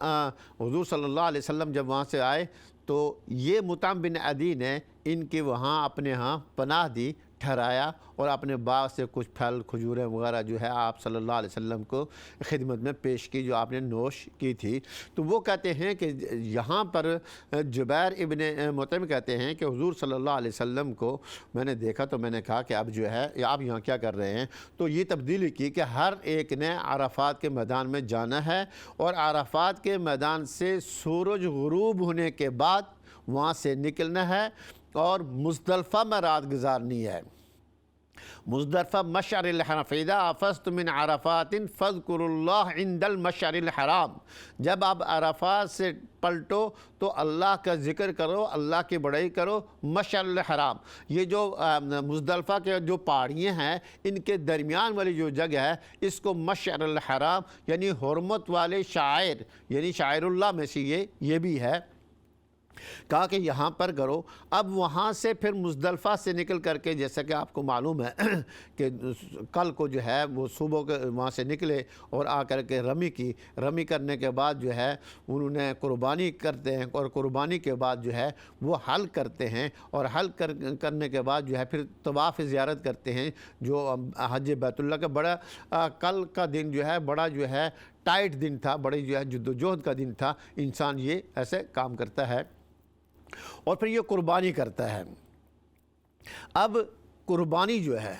حضور صلی اللہ علیہ وسلم جب وہاں سے آئے تو یہ مطعم بن عدی نے ان کے وہاں اپنے ہاں پناہ دی، ٹھہرایا، اور اپنے باغ سے کچھ پھل کھجوریں وغیرہ جو ہے آپ صلی اللہ علیہ وسلم کو خدمت میں پیش کی جو آپ نے نوش کی تھی۔ تو وہ کہتے ہیں کہ یہاں پر جبیر ابن مطعم کہتے ہیں کہ حضور صلی اللہ علیہ وسلم کو میں نے دیکھا تو میں نے کہا کہ اب جو ہے آپ یہاں کیا کر رہے ہیں؟ تو یہ تبدیلی کی کہ ہر ایک نے عرفات کے میدان میں جانا ہے، اور عرفات کے میدان سے سورج غروب ہونے کے بعد وہاں سے نکلنا ہے، اور مزدلفہ میں رات گزارنی ہے۔ مزدلفہ مشعر الحرام، فَإِذَا أَفَضْتُم مِّنْ عَرَفَاتٍ فَاذْكُرُوا اللَّهَ عِندَ الْمَشْعَرِ الْحَرَام، جب آپ عرفات سے پلٹو تو اللہ کا ذکر کرو، اللہ کی بڑائی کرو مشعر الحرام۔ یہ جو مزدلفہ کے جو پہاڑیاں ہیں ان کے درمیان والی جو جگہ ہے اس کو مشعر الحرام یعنی حرمت والے شاعر، یعنی شاعر اللہ میں سے یہ بھی ہے، کہا کہ یہاں پر کرو۔ اب وہاں سے پھر مزدلفہ سے نکل کر کے، جیسا کہ آپ کو معلوم ہے کہ کل کو جو ہے وہ صبح کے وہاں سے نکلے اور آ کر کے رمی کرنے کے بعد جو ہے انہوں نے قربانی کرتے ہیں، اور قربانی کے بعد جو ہے وہ حل کرتے ہیں، اور حل کرنے کے بعد جو ہے پھر طواف زیارت کرتے ہیں، جو حج بیت اللہ کا بڑا کل کا دن جو ہے بڑا جو ہے ٹائٹ دن تھا، بڑی جو ہے جدوجہد کا دن تھا، انسان یہ ایسے کام کرتا ہے اور پھر یہ قربانی کرتا ہے۔ اب قربانی جو ہے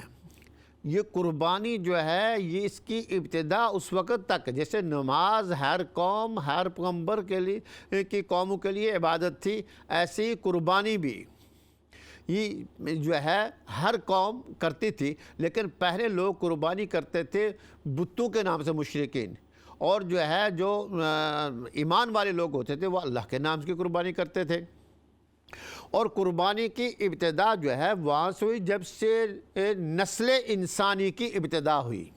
یہ اس کی ابتدا اس وقت تک، جیسے نماز ہر قوم ہر پیغمبر کے لیے کی قوموں کے لیے عبادت تھی، ایسی قربانی بھی یہ جو ہے ہر قوم کرتی تھی، لیکن پہلے لوگ قربانی کرتے تھے بتوں کے نام سے مشرکین، اور جو ہے جو ایمان والے لوگ ہوتے تھے وہ اللہ کے نام کی قربانی کرتے تھے۔ اور قربانی کی ابتدا جو ہے وہاں سے ہوئی جب سے نسل انسانی کی ابتدا ہوئی،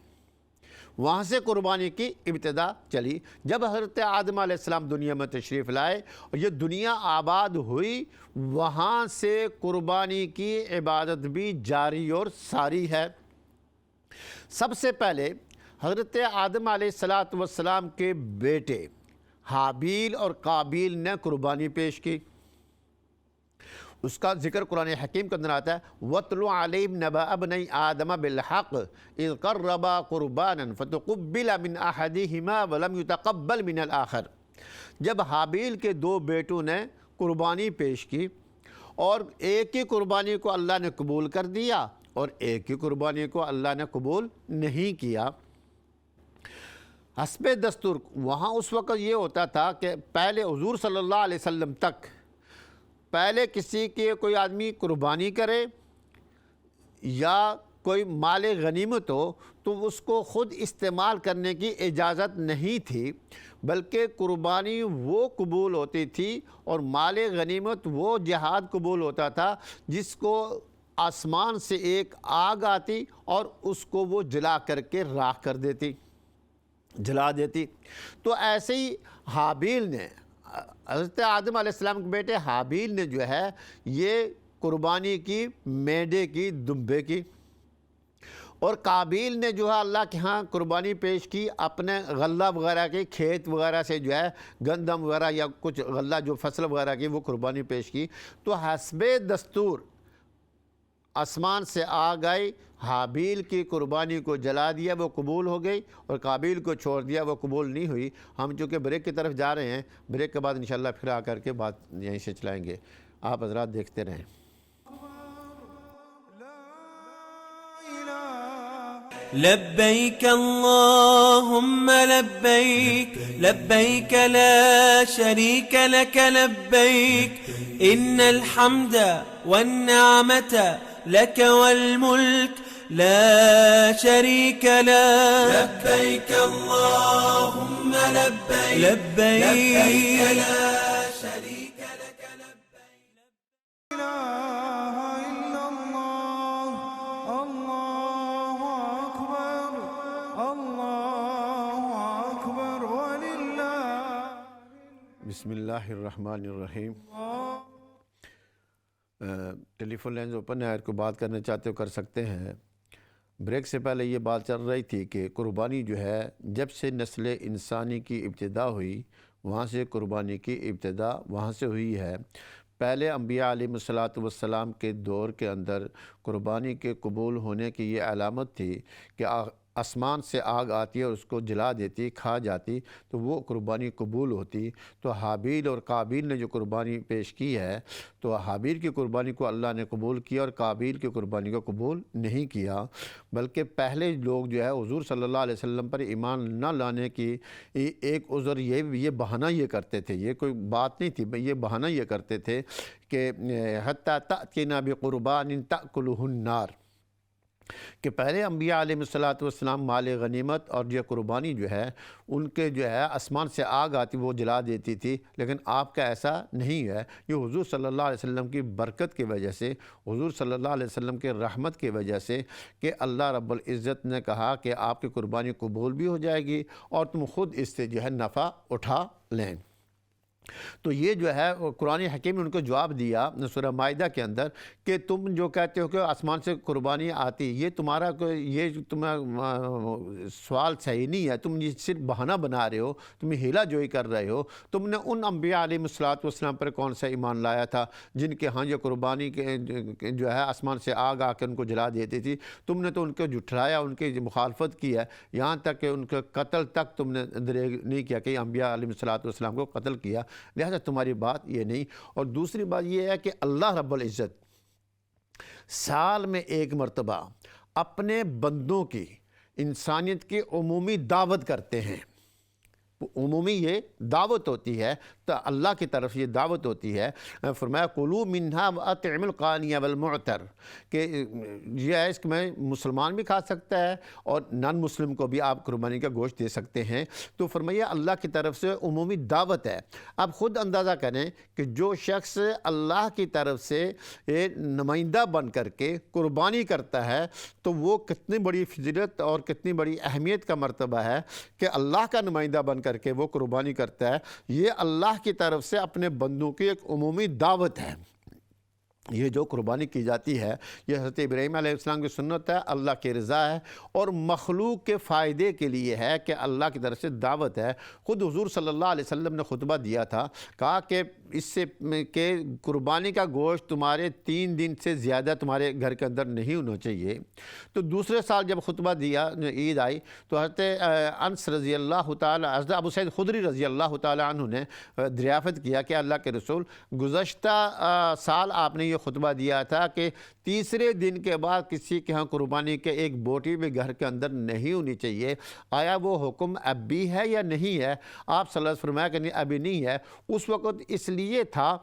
وہاں سے قربانی کی ابتدا چلی۔ جب حضرت آدم علیہ السلام دنیا میں تشریف لائے اور یہ دنیا آباد ہوئی، وہاں سے قربانی کی عبادت بھی جاری اور ساری ہے۔ سب سے پہلے حضرت آدم علیہ السلام کے بیٹے حابیل اور قابیل نے قربانی پیش کی۔ اس کا ذکر قرآن حکیم کے اندر آتا ہے، وَاتْلُ عَلَيْهِمْ نَبَأَ ابْنَيْ آدَمَ بِالْحَقِّ إِذْ قَرَّبَا قُرْبَانًا فَتُقُبِّلَ مِنْ أَحَدِهِمَا وَلَمْ يُتَقَبَّلْ مِنَ الْآخَرِ۔ جب حابیل کے دو بیٹوں نے قربانی پیش کی اور ایک ہی قربانی کو اللہ نے قبول کر دیا اور ایک ہی قربانی کو اللہ نے قبول نہیں کیا، حسب دستور وہاں اس وقت یہ ہوتا تھا کہ پہلے حضور صلی اللہ علیہ وسلم تک پہلے کسی کے کوئی آدمی قربانی کرے یا کوئی مال غنیمت ہو تو اس کو خود استعمال کرنے کی اجازت نہیں تھی، بلکہ قربانی وہ قبول ہوتی تھی اور مال غنیمت وہ جہاد قبول ہوتا تھا جس کو آسمان سے ایک آگ آتی اور اس کو وہ جلا کر کے راکھ کر دیتی، جلا دیتی۔ تو ایسے ہی حابیل نے، حضرت آدم علیہ السلام کے بیٹے حابیل نے جو ہے یہ قربانی کی میڈے کی، دمبے کی، اور قابیل نے جو ہے اللہ کے ہاں قربانی پیش کی اپنے غلہ وغیرہ کے کھیت وغیرہ سے جو ہے گندم وغیرہ یا کچھ غلہ جو فصل وغیرہ کی وہ قربانی پیش کی۔ تو حسب دستور آسمان سے آگ آئی، حابیل کی قربانی کو جلا دیا، وہ قبول ہو گئی، اور قابیل کو چھوڑ دیا، وہ قبول نہیں ہوئی۔ ہم چونکہ بریک کی طرف جا رہے ہیں، بریک کے بعد انشاءاللہ پھر آ کر کے بات یہیں سے چلائیں گے، آپ حضرات دیکھتے رہیں۔ لبيك اللهم لبيك لبيك لا شريك لك لبيك إن الحمد والنعمة لك والملك لا شريك لك لبيك اللهم لبيك لبيك لا شريك لك لبيك بسم اللہ الرحمن الرحیم۔ ٹیلی فون لائنز اوپن ہے، کو بات کرنا چاہتے ہو کر سکتے ہیں۔ بریک سے پہلے یہ بات چل رہی تھی کہ قربانی جو ہے جب سے نسل انسانی کی ابتدا ہوئی وہاں سے قربانی کی ابتدا وہاں سے ہوئی ہے۔ پہلے انبیاء علیہ السلام کے دور کے اندر قربانی کے قبول ہونے کی یہ علامت تھی کہ آسمان سے آگ آتی ہے اور اس کو جلا دیتی، کھا جاتی، تو وہ قربانی قبول ہوتی۔ تو حابیل اور قابیل نے جو قربانی پیش کی ہے تو حابیل کی قربانی کو اللہ نے قبول کیا اور قابیل کی قربانی کو قبول نہیں کیا، بلکہ پہلے لوگ جو ہے حضور صلی اللہ علیہ وسلم پر ایمان نہ لانے کی ایک عذر یہ بہانہ یہ کرتے تھے، یہ کوئی بات نہیں تھی، یہ بہانہ یہ کرتے تھے کہ حتی تأتینا بقربان تأکلہ النار، کہ پہلے انبیاء علیہ السلام مال غنیمت اور یہ قربانی جو ہے ان کے جو ہے آسمان سے آگ آتی وہ جلا دیتی تھی، لیکن آپ کا ایسا نہیں ہے۔ یہ حضور صلی اللہ علیہ وسلم کی برکت کی وجہ سے، حضور صلی اللہ علیہ وسلم کے رحمت کی وجہ سے کہ اللہ رب العزت نے کہا کہ آپ کی قربانی قبول بھی ہو جائے گی اور تم خود اس سے جو ہے نفع اٹھا لیں۔ تو یہ جو ہے قرآن حکیم نے ان کو جواب دیا سورہ مائدہ کے اندر کہ تم جو کہتے ہو کہ آسمان سے قربانی آتی، یہ تمہارا سوال صحیح نہیں ہے، تم یہ صرف بہانہ بنا رہے ہو، تم ہیلا جوئی کر رہے ہو۔ تم نے ان انبیاء علیہ السلام پر کون سا ایمان لایا تھا جن کے ہاں یہ قربانی جو ہے آسمان سے آگ آ کے ان کو جلا دیتی تھی؟ تم نے تو ان کو جھٹلایا، ان کی مخالفت کی ہے، یہاں تک کہ ان کے قتل تک تم نے دریغ نہیں کیا کہ انبیاء علیہ السلام کو قتل کیا، لہذا تمہاری بات یہ نہیں۔ اور دوسری بات یہ ہے کہ اللہ رب العزت سال میں ایک مرتبہ اپنے بندوں کی، انسانیت کی عمومی دعوت کرتے ہیں، عمومی یہ دعوت ہوتی ہے تو اللہ کی طرف یہ دعوت ہوتی ہے. فرمایا کلوا منہا واطعموا القانع والمعتر، کہ یہ ہے اس میں مسلمان بھی کھا سکتا ہے اور نان مسلم کو بھی آپ قربانی کا گوشت دے سکتے ہیں. تو فرمایا اللہ کی طرف سے عمومی دعوت ہے. اب خود اندازہ کریں کہ جو شخص اللہ کی طرف سے نمائندہ بن کر کے قربانی کرتا ہے تو وہ کتنی بڑی فضیلت اور کتنی بڑی اہمیت کا مرتبہ ہے کہ اللہ کا نمائندہ بن کر کے وہ قربانی کرتا ہے. یہ اللہ کی طرف سے اپنے بندوں کی ایک عمومی دعوت ہے. یہ جو قربانی کی جاتی ہے یہ حضرت ابراہیم علیہ السلام کی سنت ہے، اللہ کی رضا ہے اور مخلوق کے فائدے کے لیے ہے کہ اللہ کی طرف سے دعوت ہے. خود حضور صلی اللہ علیہ وسلم نے خطبہ دیا تھا، کہا کہ اس سے کہ قربانی کا گوشت تمہارے 3 دن سے زیادہ تمہارے گھر کے اندر نہیں ہونا چاہیے. تو دوسرے سال جب خطبہ دیا، عید آئی، تو حضرت انس رضی اللہ تعالیٰ، حضرت ابو سعید خدری رضی اللہ تعالیٰ عنہ نے دریافت کیا کہ اللہ کے رسول گزشتہ سال آپ نے یہ خطبہ دیا تھا کہ تیسرے دن کے بعد کسی کے ہاں قربانی کے ایک بوٹی بھی گھر کے اندر نہیں ہونی چاہیے. آیا وہ حکم اب بھی ہے یا نہیں ہے؟ آپ صلی اللہ علیہ وسلم فرمایا کہ نہیں، ابھی نہیں ہے. اس وقت اس لیے تھا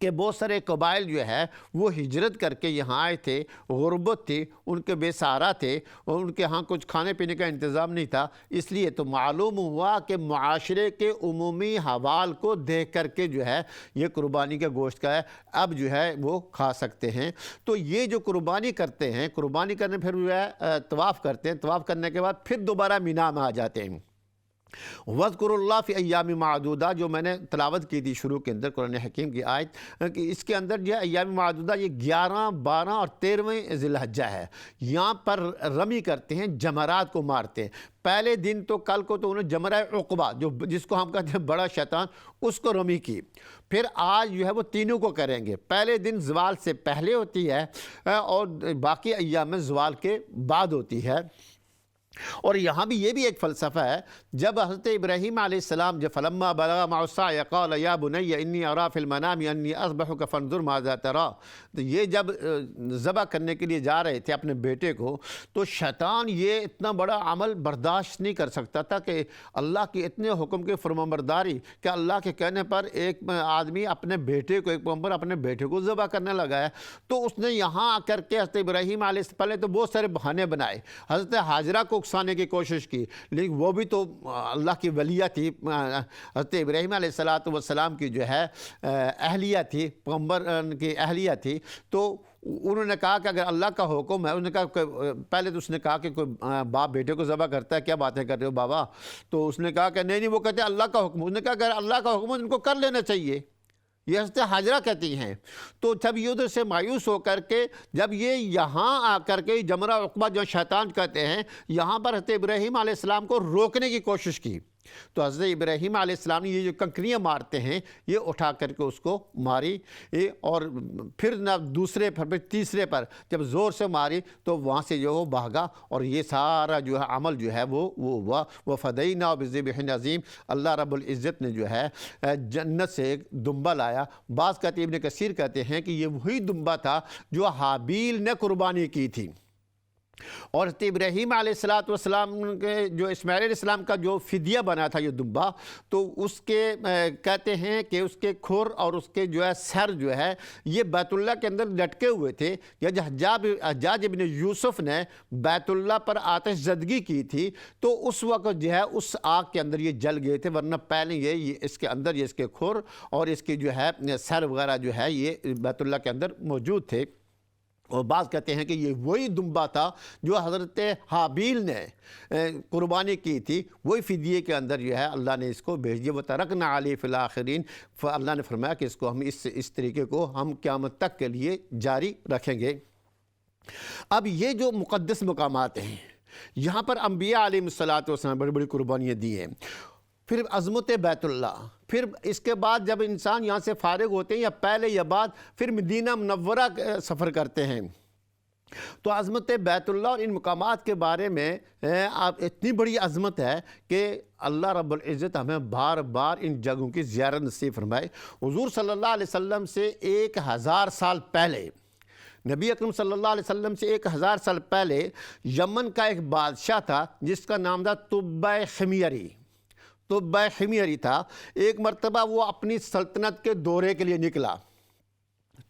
کہ بہت سارے قبائل جو ہے وہ ہجرت کر کے یہاں آئے تھے، غربت تھی، ان کے بے سہارا تھے اور ان کے ہاں کچھ کھانے پینے کا انتظام نہیں تھا. اس لیے تو معلوم ہوا کہ معاشرے کے عمومی حوال کو دیکھ کر کے جو ہے یہ قربانی کا گوشت کا ہے، اب جو ہے وہ کھا سکتے ہیں. تو یہ جو قربانی کرتے ہیں، قربانی کرنے پھر جو ہے طواف کرتے ہیں، طواف کرنے کے بعد پھر دوبارہ مینا میں آ جاتے ہیں. وَاذْكُرُوا اللَّهَ فِي أَيَّامٍ مَعْدُودَةٍ، جو میں نے تلاوت کی تھی شروع کے اندر قرآن حکیم کی آیت، کہ اس کے اندر جو ایام معدودہ یہ 11، 12 اور 13ویں ذی الحجہ ہے. یہاں پر رمی کرتے ہیں، جمرات کو مارتے ہیں. پہلے دن تو کل کو تو انہوں نے جمرہ عقبہ، جس کو ہم کہتے ہیں بڑا شیطان، اس کو رمی کی. پھر آج جو ہے وہ تینوں کو کریں گے. پہلے دن زوال سے پہلے ہوتی ہے اور باقی ایام میں زوال کے بعد ہوتی ہے. اور یہاں بھی یہ بھی ایک فلسفہ ہے. جب حضرت ابراہیم علیہ السلام جب فلما بلغ معه السعي قال یا بنی انی ارى فی المنام انی اذبحک فانظر ماذا ترى، تو یہ جب ذبح کرنے کے لیے جا رہے تھے اپنے بیٹے کو، تو شیطان یہ اتنا بڑا عمل برداشت نہیں کر سکتا تھا کہ اللہ کی اتنے حکم کی فرمانبرداری، کہ اللہ کے کہنے پر ایک آدمی اپنے بیٹے کو، ایک پیغمبر اپنے بیٹے کو ذبح کرنے لگا ہے. تو اس نے یہاں آ کر کے حضرت ابراہیم علیہ السلام پہلے تو بہت سارے بہانے بنائے. حضرت حاجرہ کو اکسانے کی کوشش کی، لیکن وہ بھی تو اللہ کی ولیہ تھی، حضرت ابراہیم علیہ السلام کی جو ہے اہلیہ تھی، پیغمبر کی اہلیہ تھی. تو انہوں نے کہا کہ اگر اللہ کا حکم ہے، انہوں نے کہا پہلے تو اس نے کہا کہ کوئی باپ بیٹے کو ذبح کرتا ہے، کیا باتیں کر رہے ہو بابا؟ تو اس نے کہا کہ نہیں وہ کہتے ہیں اللہ کا حکم. اس نے کہا اگر اللہ کا حکم ہے ان کو کر لینا چاہیے. یہ حضرت حاجرہ کہتی ہیں. تو جب یہ ادھر سے مایوس ہو کر کے جب یہ یہاں آ کر کے جمرہ عقبہ جو شیطان کہتے ہیں، یہاں پر حضرت ابراہیم علیہ السلام کو روکنے کی کوشش کی، تو حضرت ابراہیم علیہ السلام نے یہ جو کنکریاں مارتے ہیں یہ اٹھا کر کے اس کو ماری. اور پھر نہ دوسرے پر پھر تیسرے پر جب زور سے ماری تو وہاں سے جو وہ بھاگا. اور یہ سارا جو ہے عمل جو ہے وہ ہوا. وَفَدَيْنَاهُ بِذِبْحٍ عَظِيمٍ، اللہ رب العزت نے جو ہے جنت سے ایک دمبا لایا. بعض کہتے ابن کثیر کہتے ہیں کہ یہ وہی دمبا تھا جو حابیل نے قربانی کی تھی. اور حضرت ابراہیم علیہ السلام کے جو اسماعیل علیہ السلام کا جو فدیہ بنا تھا یہ دمبا، تو اس کے کہتے ہیں کہ اس کے کھر اور اس کے جو ہے سر جو ہے یہ بیت اللہ کے اندر لٹکے ہوئے تھے. یا حجاج ابن یوسف نے بیت اللہ پر آتش زدگی کی تھی تو اس وقت جو ہے اس آگ کے اندر یہ جل گئے تھے، ورنہ پہلے یہ اس کے اندر یہ اس کے کھر اور اس کی جو ہے سر وغیرہ جو ہے یہ بیت اللہ کے اندر موجود تھے. اور بعض کہتے ہیں کہ یہ وہی دمبا تھا جو حضرت حابیل نے قربانی کی تھی، وہی فدیے کے اندر جو ہے اللہ نے اس کو بھیج دیا. وَتَرَكْنَا عَلَيْهِ فِي الْآخِرِينَ، اللہ نے فرمایا کہ اس کو ہم اس طریقے کو ہم قیامت تک کے لیے جاری رکھیں گے. اب یہ جو مقدس مقامات ہیں، یہاں پر انبیاء علیہ السلام بڑی بڑی قربانیاں دی ہیں. پھر عظمت بیت اللہ، پھر اس کے بعد جب انسان یہاں سے فارغ ہوتے ہیں یا پہلے یا بعد پھر مدینہ منورہ سفر کرتے ہیں، تو عظمت بیت اللہ اور ان مقامات کے بارے میں آپ اتنی بڑی عظمت ہے کہ اللہ رب العزت ہمیں بار بار ان جگہوں کی زیارت نصیب فرمائے. حضور صلی اللہ علیہ وسلم سے 1000 سال پہلے، نبی اکرم صلی اللہ علیہ وسلم سے 1000 سال پہلے یمن کا ایک بادشاہ تھا جس کا نام تھا طبع خمیری. طب حمیری تھا، ایک مرتبہ وہ اپنی سلطنت کے دورے کے لیے نکلا۔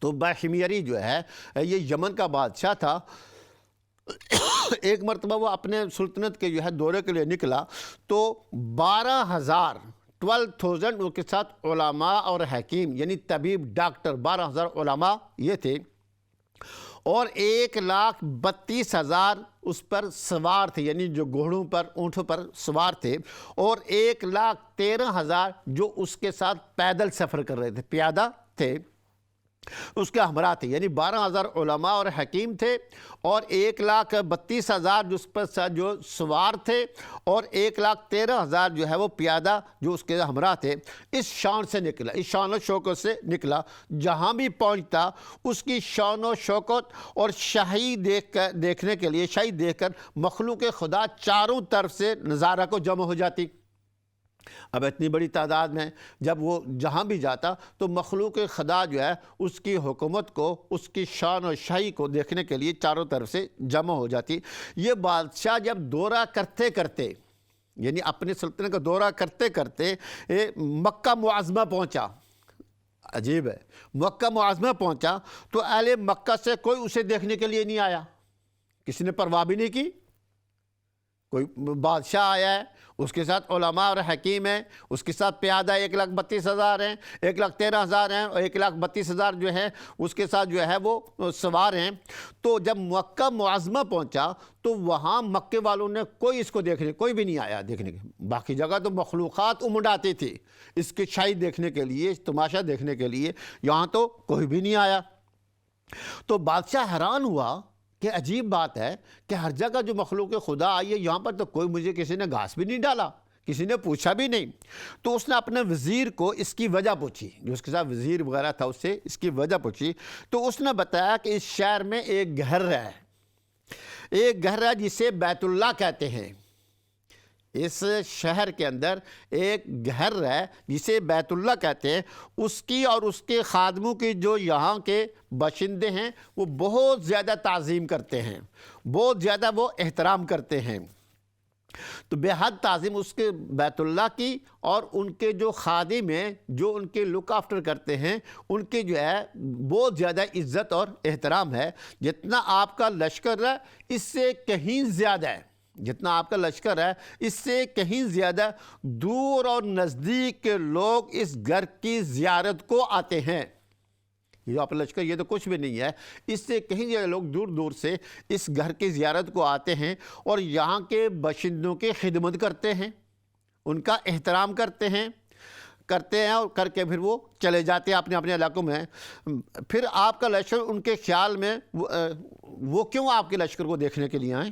طب حمیری جو ہے یہ یمن کا بادشاہ تھا۔ ایک مرتبہ وہ اپنے سلطنت کے جو ہے دورے کے لیے نکلا تو 12,000 اس کے ساتھ علماء اور حکیم یعنی طبیب ڈاکٹر 12,000 علماء یہ تھے، اور 1,32,000 اس پر سوار تھے، یعنی جو گھوڑوں پر اونٹوں پر سوار تھے، اور 1,13,000 جو اس کے ساتھ پیدل سفر کر رہے تھے، پیادہ تھے، اس کے ہمراہ تھے، یعنی 12,000 علماء اور حکیم تھے، اور 1,32,000 جو اس پر جو سوار تھے، اور 1,13,000 جو ہے وہ پیادہ جو اس کے ہمراہ تھے۔ اس شان سے نکلا، اس شان و شوکت سے نکلا، جہاں بھی پہنچتا اس کی شان و شوکت اور شاہی دیکھنے کے لیے، شاہی دیکھ کر مخلوق خدا چاروں طرف سے نظارہ کو جمع ہو جاتی۔ اب اتنی بڑی تعداد میں جب وہ جہاں بھی جاتا تو مخلوق خدا جو ہے اس کی حکومت کو، اس کی شان و شاہی کو دیکھنے کے لیے چاروں طرف سے جمع ہو جاتی۔ یہ بادشاہ جب دورہ کرتے کرتے، یعنی اپنی سلطنت کا دورہ کرتے کرتے مکہ معظمہ پہنچا، عجیب ہے، مکہ معظمہ پہنچا تو اہل مکہ سے کوئی اسے دیکھنے کے لیے نہیں آیا، کسی نے پرواہ بھی نہیں کی۔ کوئی بادشاہ آیا ہے، اس کے ساتھ علماء اور حکیم ہیں، اس کے ساتھ پیادہ 1,32,000 ہیں، 1,13,000 ہیں، اور 1,32,000 جو ہیں اس کے ساتھ جو ہے وہ سوار ہیں۔ تو جب مکہ معظمہ پہنچا تو وہاں مکے والوں نے کوئی اس کو دیکھنے، کوئی بھی نہیں آیا دیکھنے کے۔ باقی جگہ تو مخلوقات امڈ آتی تھی اس کی شاہی دیکھنے کے لیے، تماشا دیکھنے کے لیے، یہاں تو کوئی بھی نہیں آیا۔ تو بادشاہ حیران ہوا کہ عجیب بات ہے کہ ہر جگہ جو مخلوق خدا آئی ہے، یہاں پر تو کوئی، مجھے کسی نے گھاس بھی نہیں ڈالا، کسی نے پوچھا بھی نہیں۔ تو اس نے اپنے وزیر کو اس کی وجہ پوچھی، جو اس کے ساتھ وزیر وغیرہ تھا اس سے اس کی وجہ پوچھی، تو اس نے بتایا کہ اس شہر میں ایک گھر ہے، ایک گھر ہے جسے بیت اللہ کہتے ہیں۔ اس شہر کے اندر ایک گھر ہے جسے بیت اللہ کہتے ہیں، اس کی اور اس کے خادموں کی جو یہاں کے باشندے ہیں وہ بہت زیادہ تعظیم کرتے ہیں، بہت زیادہ وہ احترام کرتے ہیں۔ تو بے حد تعظیم اس کے بیت اللہ کی، اور ان کے جو خادم ہیں جو ان کے لک آفٹر کرتے ہیں ان کے جو ہے بہت زیادہ عزت اور احترام ہے۔ جتنا آپ کا لشکر ہے اس سے کہیں زیادہ ہے، جتنا آپ کا لشکر ہے اس سے کہیں زیادہ دور اور نزدیک کے لوگ اس گھر کی زیارت کو آتے ہیں۔ یہ آپ لشکر یہ تو کچھ بھی نہیں ہے، اس سے کہیں زیادہ لوگ دور دور سے اس گھر کی زیارت کو آتے ہیں، اور یہاں کے باشندوں کی خدمت کرتے ہیں، ان کا احترام کرتے ہیں اور کر کے پھر وہ چلے جاتے ہیں اپنے اپنے علاقوں میں۔ پھر آپ کا لشکر ان کے خیال میں وہ کیوں آپ کے لشکر کو دیکھنے کے لیے آئیں،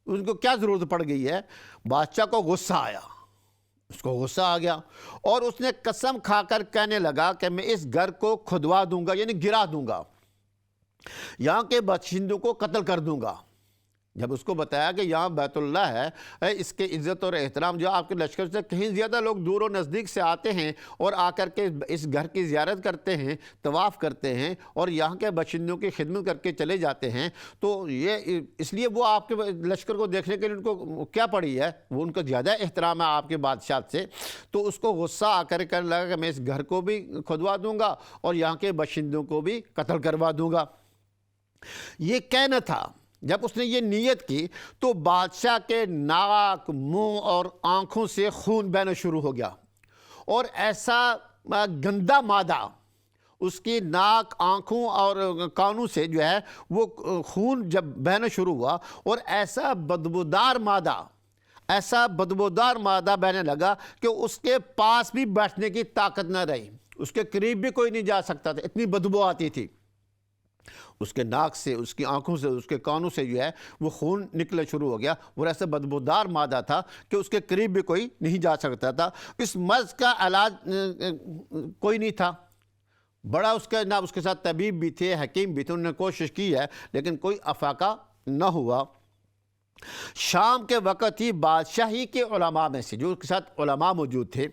ان کو کیا ضرورت پڑ گئی ہے؟ بادشاہ کو غصہ آیا، اس کو غصہ آ گیا، اور اس نے قسم کھا کر کہنے لگا کہ میں اس گھر کو کھدوا دوں گا، یعنی گرا دوں گا، یہاں کے باشندوں کو قتل کر دوں گا۔ جب اس کو بتایا کہ یہاں بیت اللہ ہے، اس کے عزت اور احترام جو آپ کے لشکر سے کہیں زیادہ لوگ دور و نزدیک سے آتے ہیں اور آ کر کے اس گھر کی زیارت کرتے ہیں، طواف کرتے ہیں، اور یہاں کے باشندوں کی خدمت کر کے چلے جاتے ہیں، تو یہ اس لیے وہ آپ کے لشکر کو دیکھنے کے لیے ان کو کیا پڑی ہے، وہ ان کا زیادہ احترام ہے آپ کے بادشاہ سے۔ تو اس کو غصہ آ کر کہنے لگا کہ میں اس گھر کو بھی کھدوا دوں گا اور یہاں کے باشندوں کو بھی قتل کروا دوں گا۔ یہ کہنا تھا۔ جب اس نے یہ نیت کی تو بادشاہ کے ناک، منہ اور آنکھوں سے خون بہنا شروع ہو گیا، اور ایسا گندا مادہ اس کی ناک، آنکھوں اور کانوں سے جو ہے وہ خون جب بہنا شروع ہوا، اور ایسا بدبودار مادہ بہنے لگا کہ اس کے پاس بھی بیٹھنے کی طاقت نہ رہی، اس کے قریب بھی کوئی نہیں جا سکتا تھا، اتنی بدبو آتی تھی۔ اس کے ناک سے، اس کی آنکھوں سے، اس کے کانوں سے جو ہے وہ خون نکلنا شروع ہو گیا، وہ ایسا بدبودار مادہ تھا کہ اس کے قریب بھی کوئی نہیں جا سکتا تھا۔ اس مرض کا علاج کوئی نہیں تھا، بڑا اس کے نہ اس کے ساتھ طبیب بھی تھے، حکیم بھی تھے، انہوں نے کوشش کی ہے لیکن کوئی افاقہ نہ ہوا۔ شام کے وقت ہی بادشاہی کے علماء میں سے، جو اس کے ساتھ علماء موجود تھے،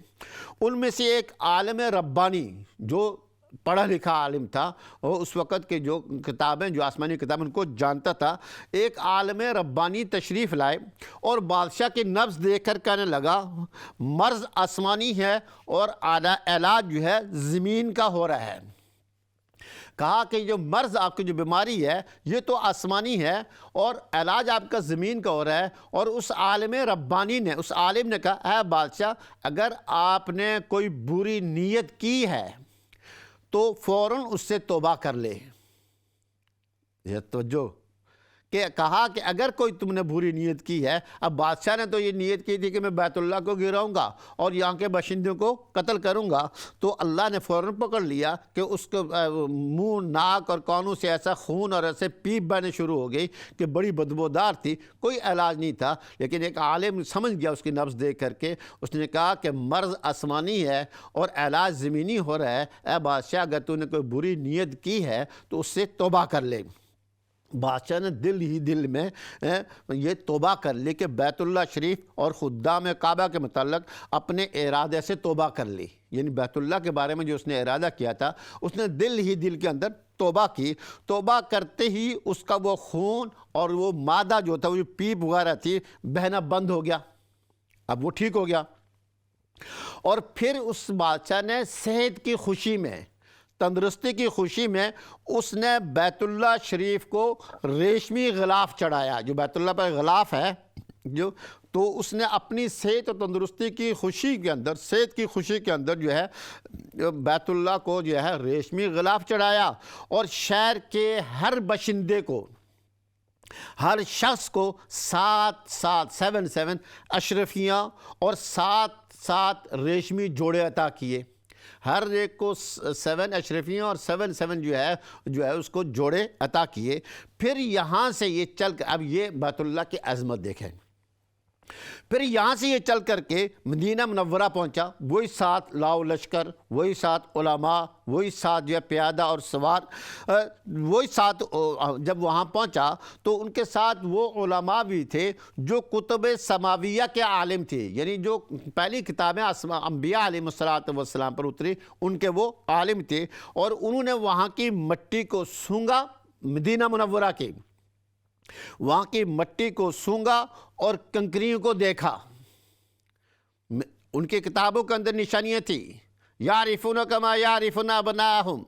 ان میں سے ایک عالم ربانی جو پڑھا لکھا عالم تھا، اور اس وقت کے جو کتابیں، جو آسمانی کتابیں، ان کو جانتا تھا۔ ایک عالم ربانی تشریف لائے اور بادشاہ کی نبض دیکھ کر کہنے لگا مرض آسمانی ہے اور علاج جو ہے زمین کا ہو رہا ہے۔ کہا کہ جو مرض آپ کی جو بیماری ہے یہ تو آسمانی ہے اور علاج آپ کا زمین کا ہو رہا ہے۔ اور اس عالم ربانی نے، اس عالم نے کہا اے بادشاہ، اگر آپ نے کوئی بری نیت کی ہے تو فوراً اس سے توبہ کر لے۔ یہ توجہ کہ کہا کہ اگر کوئی تم نے بری نیت کی ہے، اب بادشاہ نے تو یہ نیت کی تھی کہ میں بیت اللہ کو گراؤں گا اور یہاں کے باشندوں کو قتل کروں گا، تو اللہ نے فوراً پکڑ لیا کہ اس کو منہ، ناک اور کانوں سے ایسا خون اور ایسے پیپ بہنے شروع ہو گئی کہ بڑی بدبودار تھی، کوئی علاج نہیں تھا۔ لیکن ایک عالم سمجھ گیا اس کی نبض دیکھ کر کے، اس نے کہا کہ مرض آسمانی ہے اور علاج زمینی ہو رہا ہے، اے بادشاہ اگر تو نے کوئی بری نیت کی ہے تو اس سے توبہ کر لے۔ بادشاہ نے دل ہی دل میں یہ توبہ کر لی کہ بیت اللہ شریف اور خدام کعبہ کے متعلق اپنے ارادے سے توبہ کر لی، یعنی بیت اللہ کے بارے میں جو اس نے ارادہ کیا تھا اس نے دل ہی دل کے اندر توبہ کی۔ توبہ کرتے ہی اس کا وہ خون اور وہ مادہ جو تھا، وہ جو پیپ وغیرہ تھی، بہنا بند ہو گیا، اب وہ ٹھیک ہو گیا۔ اور پھر اس بادشاہ نے صحت کی خوشی میں، تندرستی کی خوشی میں اس نے بیت اللہ شریف کو ریشمی غلاف چڑھایا، جو بیت اللہ پر غلاف ہے جو، تو اس نے اپنی صحت اور تندرستی کی خوشی کے اندر، صحت کی خوشی کے اندر جو ہے بیت اللہ کو جو ہے ریشمی غلاف چڑھایا، اور شہر کے ہر باشندے کو، ہر شخص کو 7 اشرفیاں اور 7 ریشمی جوڑے عطا کیے۔ ہر ایک کو 7 اشرفیاں اور 7 جو ہے اس کو جوڑے عطا کیے۔ پھر یہاں سے یہ چل کر، اب یہ بیت اللہ کی عظمت دیکھیں، پھر یہاں سے یہ چل کر کے مدینہ منورہ پہنچا، وہی 7 لاؤ لشکر، وہی 7 علماء، وہی 7 جو ہے پیادہ اور سوار، وہی 7 جب وہاں پہنچا تو ان کے ساتھ وہ علماء بھی تھے جو کتب سماویہ کے عالم تھے، یعنی جو پہلی کتابیں انبیاء علیہ السلام پر اتری ان کے وہ عالم تھے، اور انہوں نے وہاں کی مٹی کو سونگا، مدینہ منورہ کی وہاں کی مٹی کو سونگا اور کنکریوں کو دیکھا۔ ان کی کتابوں کے اندر نشانیاں تھیں، یعرفون کما یعرفون ابناءہم۔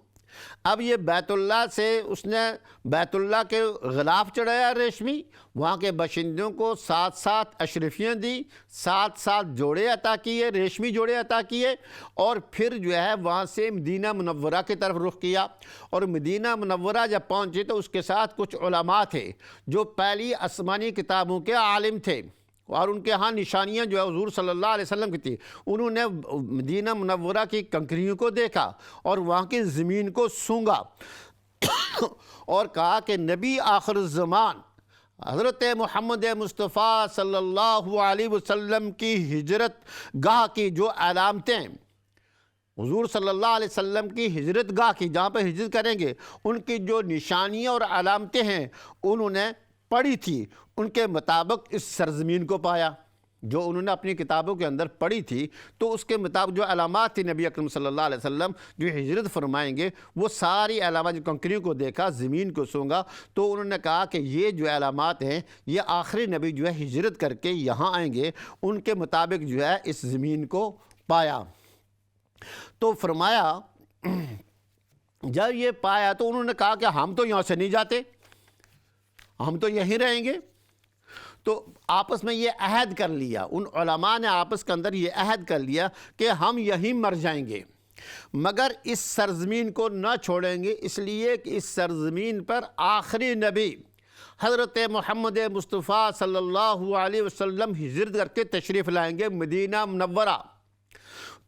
اب یہ بیت اللہ سے اس نے بیت اللہ کے غلاف چڑھایا ریشمی، وہاں کے باشندوں کو 7 اشرفیاں دی، 7 جوڑے عطا کیے، ریشمی جوڑے عطا کیے، اور پھر جو ہے وہاں سے مدینہ منورہ کی طرف رخ کیا۔ اور مدینہ منورہ جب پہنچے تو اس کے ساتھ کچھ علماء تھے جو پہلی آسمانی کتابوں کے عالم تھے، اور ان کے ہاں نشانیاں جو ہے حضور صلی اللہ علیہ وسلم کی تھی۔ انہوں نے مدینہ منورہ کی کنکریوں کو دیکھا اور وہاں کی زمین کو سونگا اور کہا کہ نبی آخر الزمان حضرت محمد مصطفیٰ صلی اللہ علیہ وسلم کی ہجرت گاہ کی جو علامتیں، حضور صلی اللہ علیہ وسلم کی ہجرت گاہ کی، جہاں پہ ہجرت کریں گے، ان کی جو نشانیاں اور علامتیں ہیں انہوں نے پڑھی تھی، ان کے مطابق اس سرزمین کو پایا جو انہوں نے اپنی کتابوں کے اندر پڑھی تھی۔ تو اس کے مطابق جو علامات تھی نبی اکرم صلی اللہ علیہ وسلم جو ہجرت فرمائیں گے، وہ ساری علامات، جو کنکریوں کو دیکھا، زمین کو سونگا، تو انہوں نے کہا کہ یہ جو علامات ہیں یہ آخری نبی جو ہے ہجرت کر کے یہاں آئیں گے، ان کے مطابق جو ہے اس زمین کو پایا۔ تو فرمایا جب یہ پایا تو انہوں نے کہا کہ ہم تو یہاں سے نہیں جاتے، ہم تو یہیں رہیں گے۔ تو آپس میں یہ عہد کر لیا، ان علماء نے آپس کے اندر یہ عہد کر لیا کہ ہم یہیں مر جائیں گے، مگر اس سرزمین کو نہ چھوڑیں گے، اس لیے کہ اس سرزمین پر آخری نبی حضرت محمد مصطفیٰ صلی اللہ علیہ وسلم ہجرت کر کے تشریف لائیں گے مدینہ منورہ۔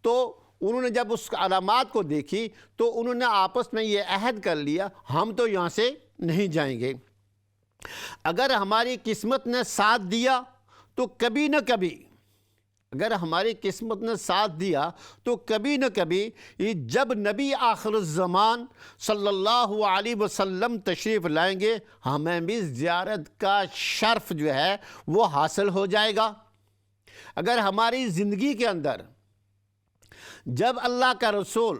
تو انہوں نے جب اس علامات کو دیکھی تو انہوں نے آپس میں یہ عہد کر لیا ہم تو یہاں سے نہیں جائیں گے، اگر ہماری قسمت نے ساتھ دیا تو کبھی نہ کبھی، اگر ہماری قسمت نے ساتھ دیا تو کبھی نہ کبھی جب نبی آخر الزمان صلی اللہ علیہ وسلم تشریف لائیں گے ہمیں بھی زیارت کا شرف جو ہے وہ حاصل ہو جائے گا۔ اگر ہماری زندگی کے اندر جب اللہ کا رسول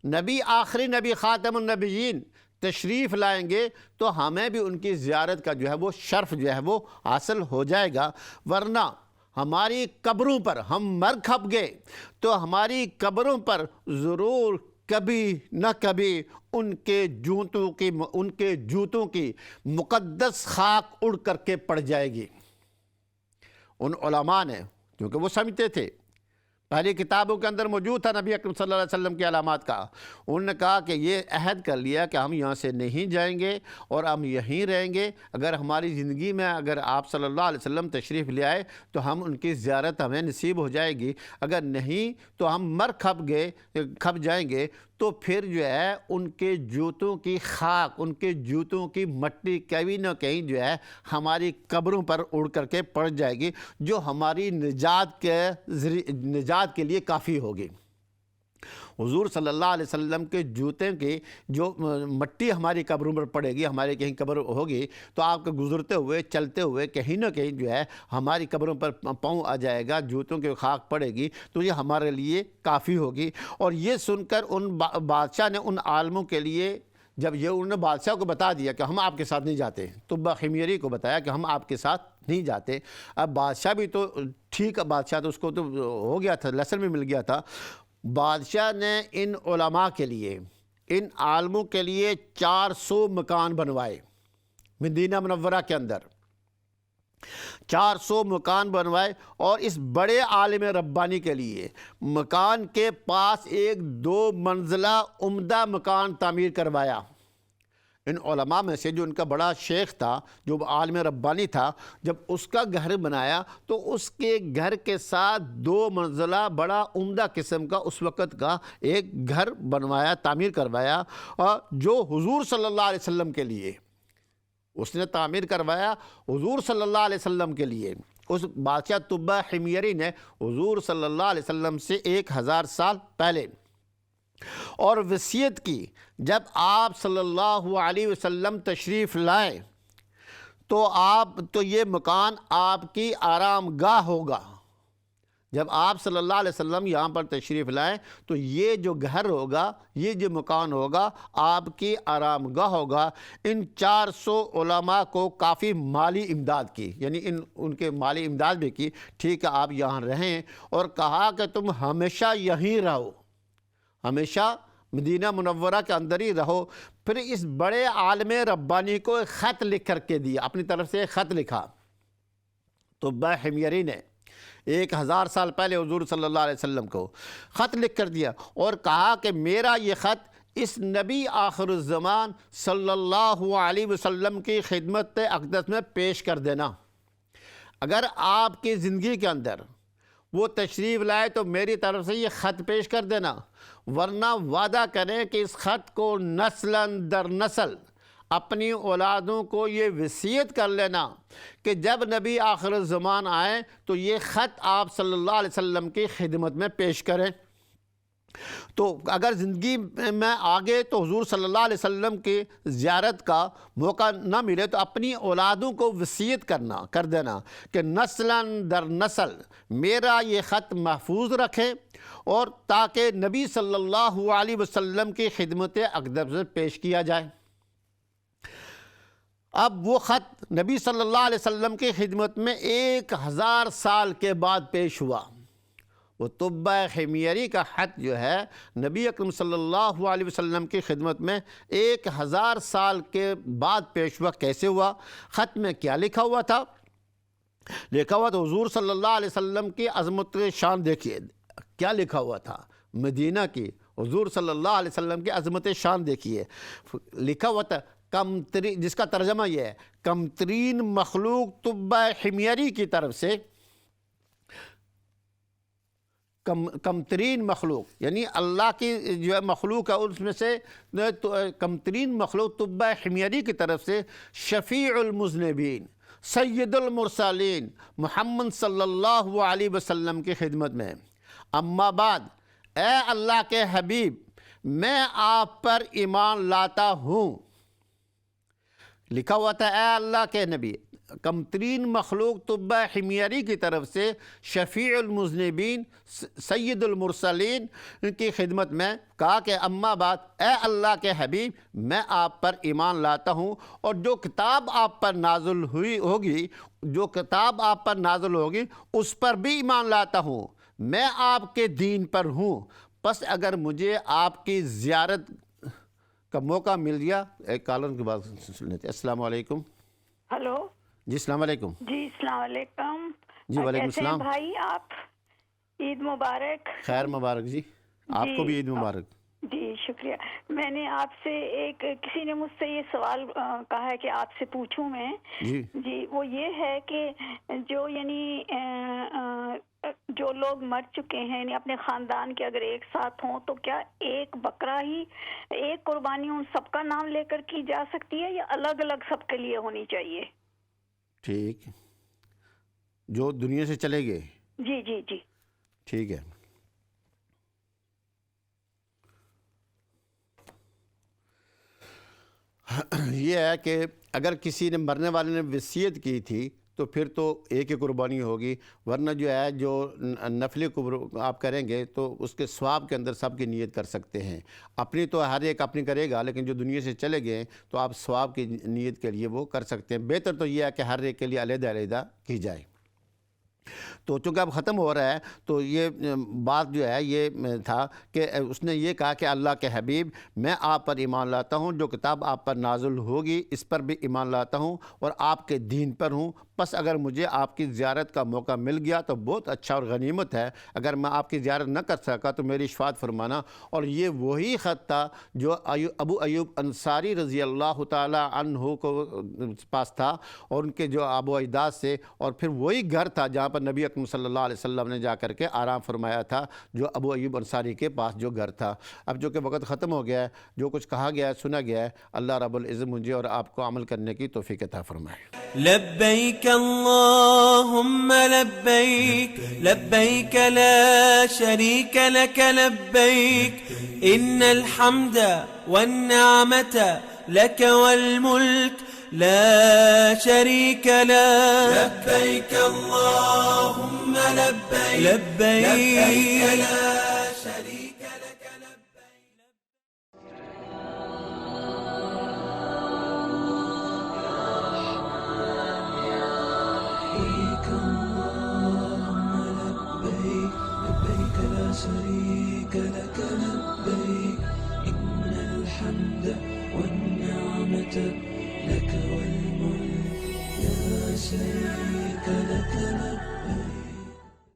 نبی آخری نبی خاتم النبیین تشریف لائیں گے تو ہمیں بھی ان کی زیارت کا جو ہے وہ شرف جو ہے وہ حاصل ہو جائے گا، ورنہ ہماری قبروں پر ہم مر کھپ گئے تو ہماری قبروں پر ضرور کبھی نہ کبھی ان کے جوتوں کی مقدس خاک اڑ کر کے پڑ جائے گی۔ ان علماء نے، کیونکہ وہ سمجھتے تھے، پہلی کتابوں کے اندر موجود تھا نبی اکرم صلی اللہ علیہ وسلم کی علامات کا، انہوں نے کہا کہ یہ عہد کر لیا کہ ہم یہاں سے نہیں جائیں گے اور ہم یہیں رہیں گے، اگر ہماری زندگی میں اگر آپ صلی اللہ علیہ وسلم تشریف لے آئے تو ہم ان کی زیارت ہمیں نصیب ہو جائے گی، اگر نہیں تو ہم مر کھپ جائیں گے تو پھر جو ہے ان کے جوتوں کی خاک، ان کے جوتوں کی مٹی کہیں نہ کہیں جو ہے ہماری قبروں پر اڑ کر کے پڑ جائے گی، جو ہماری نجات کے لیے کافی ہوگی۔ حضور صلی اللہ علیہ وسلم کے جوتے کی جو مٹی ہماری قبروں پر پڑے گی، ہمارے کہیں قبر ہوگی تو آپ کے گزرتے ہوئے چلتے ہوئے کہیں نہ کہیں جو ہے ہماری قبروں پر پاؤں آ جائے گا، جوتوں کی خاک پڑے گی تو یہ ہمارے لیے کافی ہوگی۔ اور یہ سن کر ان بادشاہ نے ان عالموں کے لیے، جب یہ انہوں نے بادشاہ کو بتا دیا کہ ہم آپ کے ساتھ نہیں جاتے، تبہ خمیری کو بتایا کہ ہم آپ کے ساتھ نہیں جاتے، اب بادشاہ بھی تو ٹھیک ہے، بادشاہ تو اس کو تو ہو گیا تھا، لیسن بھی مل گیا تھا، بادشاہ نے ان علماء کے لیے، ان عالموں کے لیے 400 مکان بنوائے مدینہ منورہ کے اندر، 400 مکان بنوائے، اور اس بڑے عالم ربانی کے لیے مکان کے پاس ایک 2 منزلہ عمدہ مکان تعمیر کروایا۔ ان علماء میں سے جو ان کا بڑا شیخ تھا، جو عالم ربانی تھا، جب اس کا گھر بنایا تو اس کے گھر کے ساتھ 2 منزلہ بڑا عمدہ قسم کا اس وقت کا ایک گھر بنوایا، تعمیر کروایا، اور جو حضور صلی اللہ علیہ وسلم کے لیے اس نے تعمیر کروایا، حضور صلی اللہ علیہ وسلم کے لیے۔ اس بادشاہ تبہ حمیری نے حضور صلی اللہ علیہ وسلم سے 1000 سال پہلے اور وصیت کی، جب آپ صلی اللہ علیہ وسلم تشریف لائیں تو یہ مکان آپ کی آرام گاہ ہوگا۔ جب آپ صلی اللہ علیہ وسلم یہاں پر تشریف لائیں تو یہ جو گھر ہوگا، یہ جو مکان ہوگا، آپ کی آرام گاہ ہوگا۔ ان 400 علماء کو کافی مالی امداد کی، یعنی ان کے مالی امداد بھی کی، ٹھیک ہے آپ یہاں رہیں، اور کہا کہ تم ہمیشہ یہیں رہو، ہمیشہ مدینہ منورہ کے اندر ہی رہو۔ پھر اس بڑے عالم ربانی کو ایک خط لکھ کر کے دیا، اپنی طرف سے ایک خط لکھا تبہ حمیری نے 1000 سال پہلے حضور صلی اللہ علیہ وسلم کو خط لکھ کر دیا، اور کہا کہ میرا یہ خط اس نبی آخر الزمان صلی اللہ علیہ وسلم کی خدمت اقدس میں پیش کر دینا۔ اگر آپ کی زندگی کے اندر وہ تشریف لائے تو میری طرف سے یہ خط پیش کر دینا، ورنہ وعدہ کریں کہ اس خط کو نسلاً در نسل اپنی اولادوں کو یہ وصیت کر لینا کہ جب نبی آخر الزمان آئیں تو یہ خط آپ صلی اللہ علیہ وسلم کی خدمت میں پیش کریں۔ تو اگر زندگی میں آگے تو حضور صلی اللہ علیہ وسلم کی زیارت کا موقع نہ ملے تو اپنی اولادوں کو وصیت کر دینا کہ نسلاً در نسل میرا یہ خط محفوظ رکھیں، اور تاکہ نبی صلی اللہ علیہ وسلم کی خدمت اقدس میں پیش کیا جائے۔ اب وہ خط نبی صلی اللہ علیہ وسلم کی خدمت میں 1000 سال کے بعد پیش ہوا۔ وہ تبہ حمیری کا خط جو ہے نبی اکرم صلی اللہ علیہ وسلم کی خدمت میں 1000 سال کے بعد پیش ہوا۔ کیسے ہوا؟ خط میں کیا لکھا ہوا تھا؟ لکھا ہوا تو حضور صلی اللہ علیہ وسلم کی عظمت شان دیکھیے، کیا لکھا ہوا تھا؟ مدینہ کی حضور صلی اللہ علیہ وسلم کی عظمت شان دیکھیے، لکھا ہوا تھا جس کا ترجمہ یہ ہے، کم ترین مخلوق تبہ حمیری کی طرف سے، کم ترین مخلوق یعنی اللہ کی جو ہے مخلوق ہے اس میں سے کم ترین مخلوق تبہ حمیری کی طرف سے شفیع المذنبین سید المرسلین محمد صلی اللہ علیہ وسلم کی خدمت میں۔ اما بعد، اے اللہ کے حبیب، میں آپ پر ایمان لاتا ہوں۔ لکھا ہوا تھا اے اللہ کے نبی، کم ترین مخلوق طب حمیری کی طرف سے شفیع المذنبین سید المرسلین کی خدمت میں کہا کہ اما بعد، اے اللہ کے حبیب، میں آپ پر ایمان لاتا ہوں اور جو کتاب آپ پر نازل ہوگی اس پر بھی ایمان لاتا ہوں، میں آپ کے دین پر ہوں، پس اگر مجھے آپ کی زیارت کا موقع مل گیا۔ ایک کالر کی بات سن لیتے ہیں۔ السلام علیکم۔ ہلو جی السلام علیکم۔ جی السلام علیکم۔ جی وعلیکم السلام۔ کیسے ہیں بھائی آپ؟ عید مبارک۔ خیر مبارک جی، آپ کو بھی عید مبارک۔ جی شکریہ۔ میں نے آپ سے کسی نے مجھ سے یہ سوال کہا ہے کہ آپ سے پوچھوں میں۔ جی وہ یہ ہے کہ جو جو لوگ مر چکے ہیں یعنی اپنے خاندان کے اگر ایک ساتھ ہوں تو کیا ایک بکرا ہی، ایک قربانی ان سب کا نام لے کر کی جا سکتی ہے یا الگ الگ سب کے لیے ہونی چاہیے؟ ٹھیک، جو دنیا سے چلے گئے۔ جی جی جی ٹھیک ہے۔ یہ ہے کہ اگر کسی نے مرنے والے نے وصیت کی تھی تو پھر تو ایک ہی قربانی ہوگی، ورنہ جو ہے جو نفلی آپ کریں گے تو اس کے ثواب کے اندر سب کی نیت کر سکتے ہیں۔ اپنی تو ہر ایک اپنی کرے گا، لیکن جو دنیا سے چلے گئے تو آپ ثواب کی نیت کے لیے وہ کر سکتے ہیں۔ بہتر تو یہ ہے کہ ہر ایک کے لیے علیحدہ علیحدہ کی جائے۔ تو چونکہ اب ختم ہو رہا ہے تو یہ بات جو ہے یہ تھا کہ اس نے یہ کہا کہ اللہ کے حبیب، میں آپ پر ایمان لاتا ہوں، جو کتاب آپ پر نازل ہوگی اس پر بھی ایمان لاتا ہوں اور آپ کے دین پر ہوں، پس اگر مجھے آپ کی زیارت کا موقع مل گیا تو بہت اچھا اور غنیمت ہے، اگر میں آپ کی زیارت نہ کر سکا تو میری شفاعت فرمانا۔ اور یہ وہی خط تھا جو ابو ایوب انصاری رضی اللہ تعالی عنہ کو پاس تھا اور ان کے جو آبا و اجداد سے، اور پھر وہی گھر تھا جہاں پر نبی اکرم صلی اللہ علیہ وسلم نے جا کر کے آرام فرمایا تھا، جو ابو ایوب انصاری کے پاس جو گھر تھا۔ اب جو کہ وقت ختم ہو گیا ہے، جو کچھ کہا گیا ہے سنا گیا ہے، اللہ رب العزت مجھے اور آپ کو عمل کرنے کی توفیق عطا فرمائے۔ لبيك اللهم لبيك لبيك لا شريك لك لبيك إن الحمد والنعمة لك والملك لا شريك لك لبيك اللهم لبيك لبيك لا شريك لك لبيك اللهم لبيك لبيك لا شريك لك لبيك إن الحمد والنعمة لك والملك لا شريك لك لبيك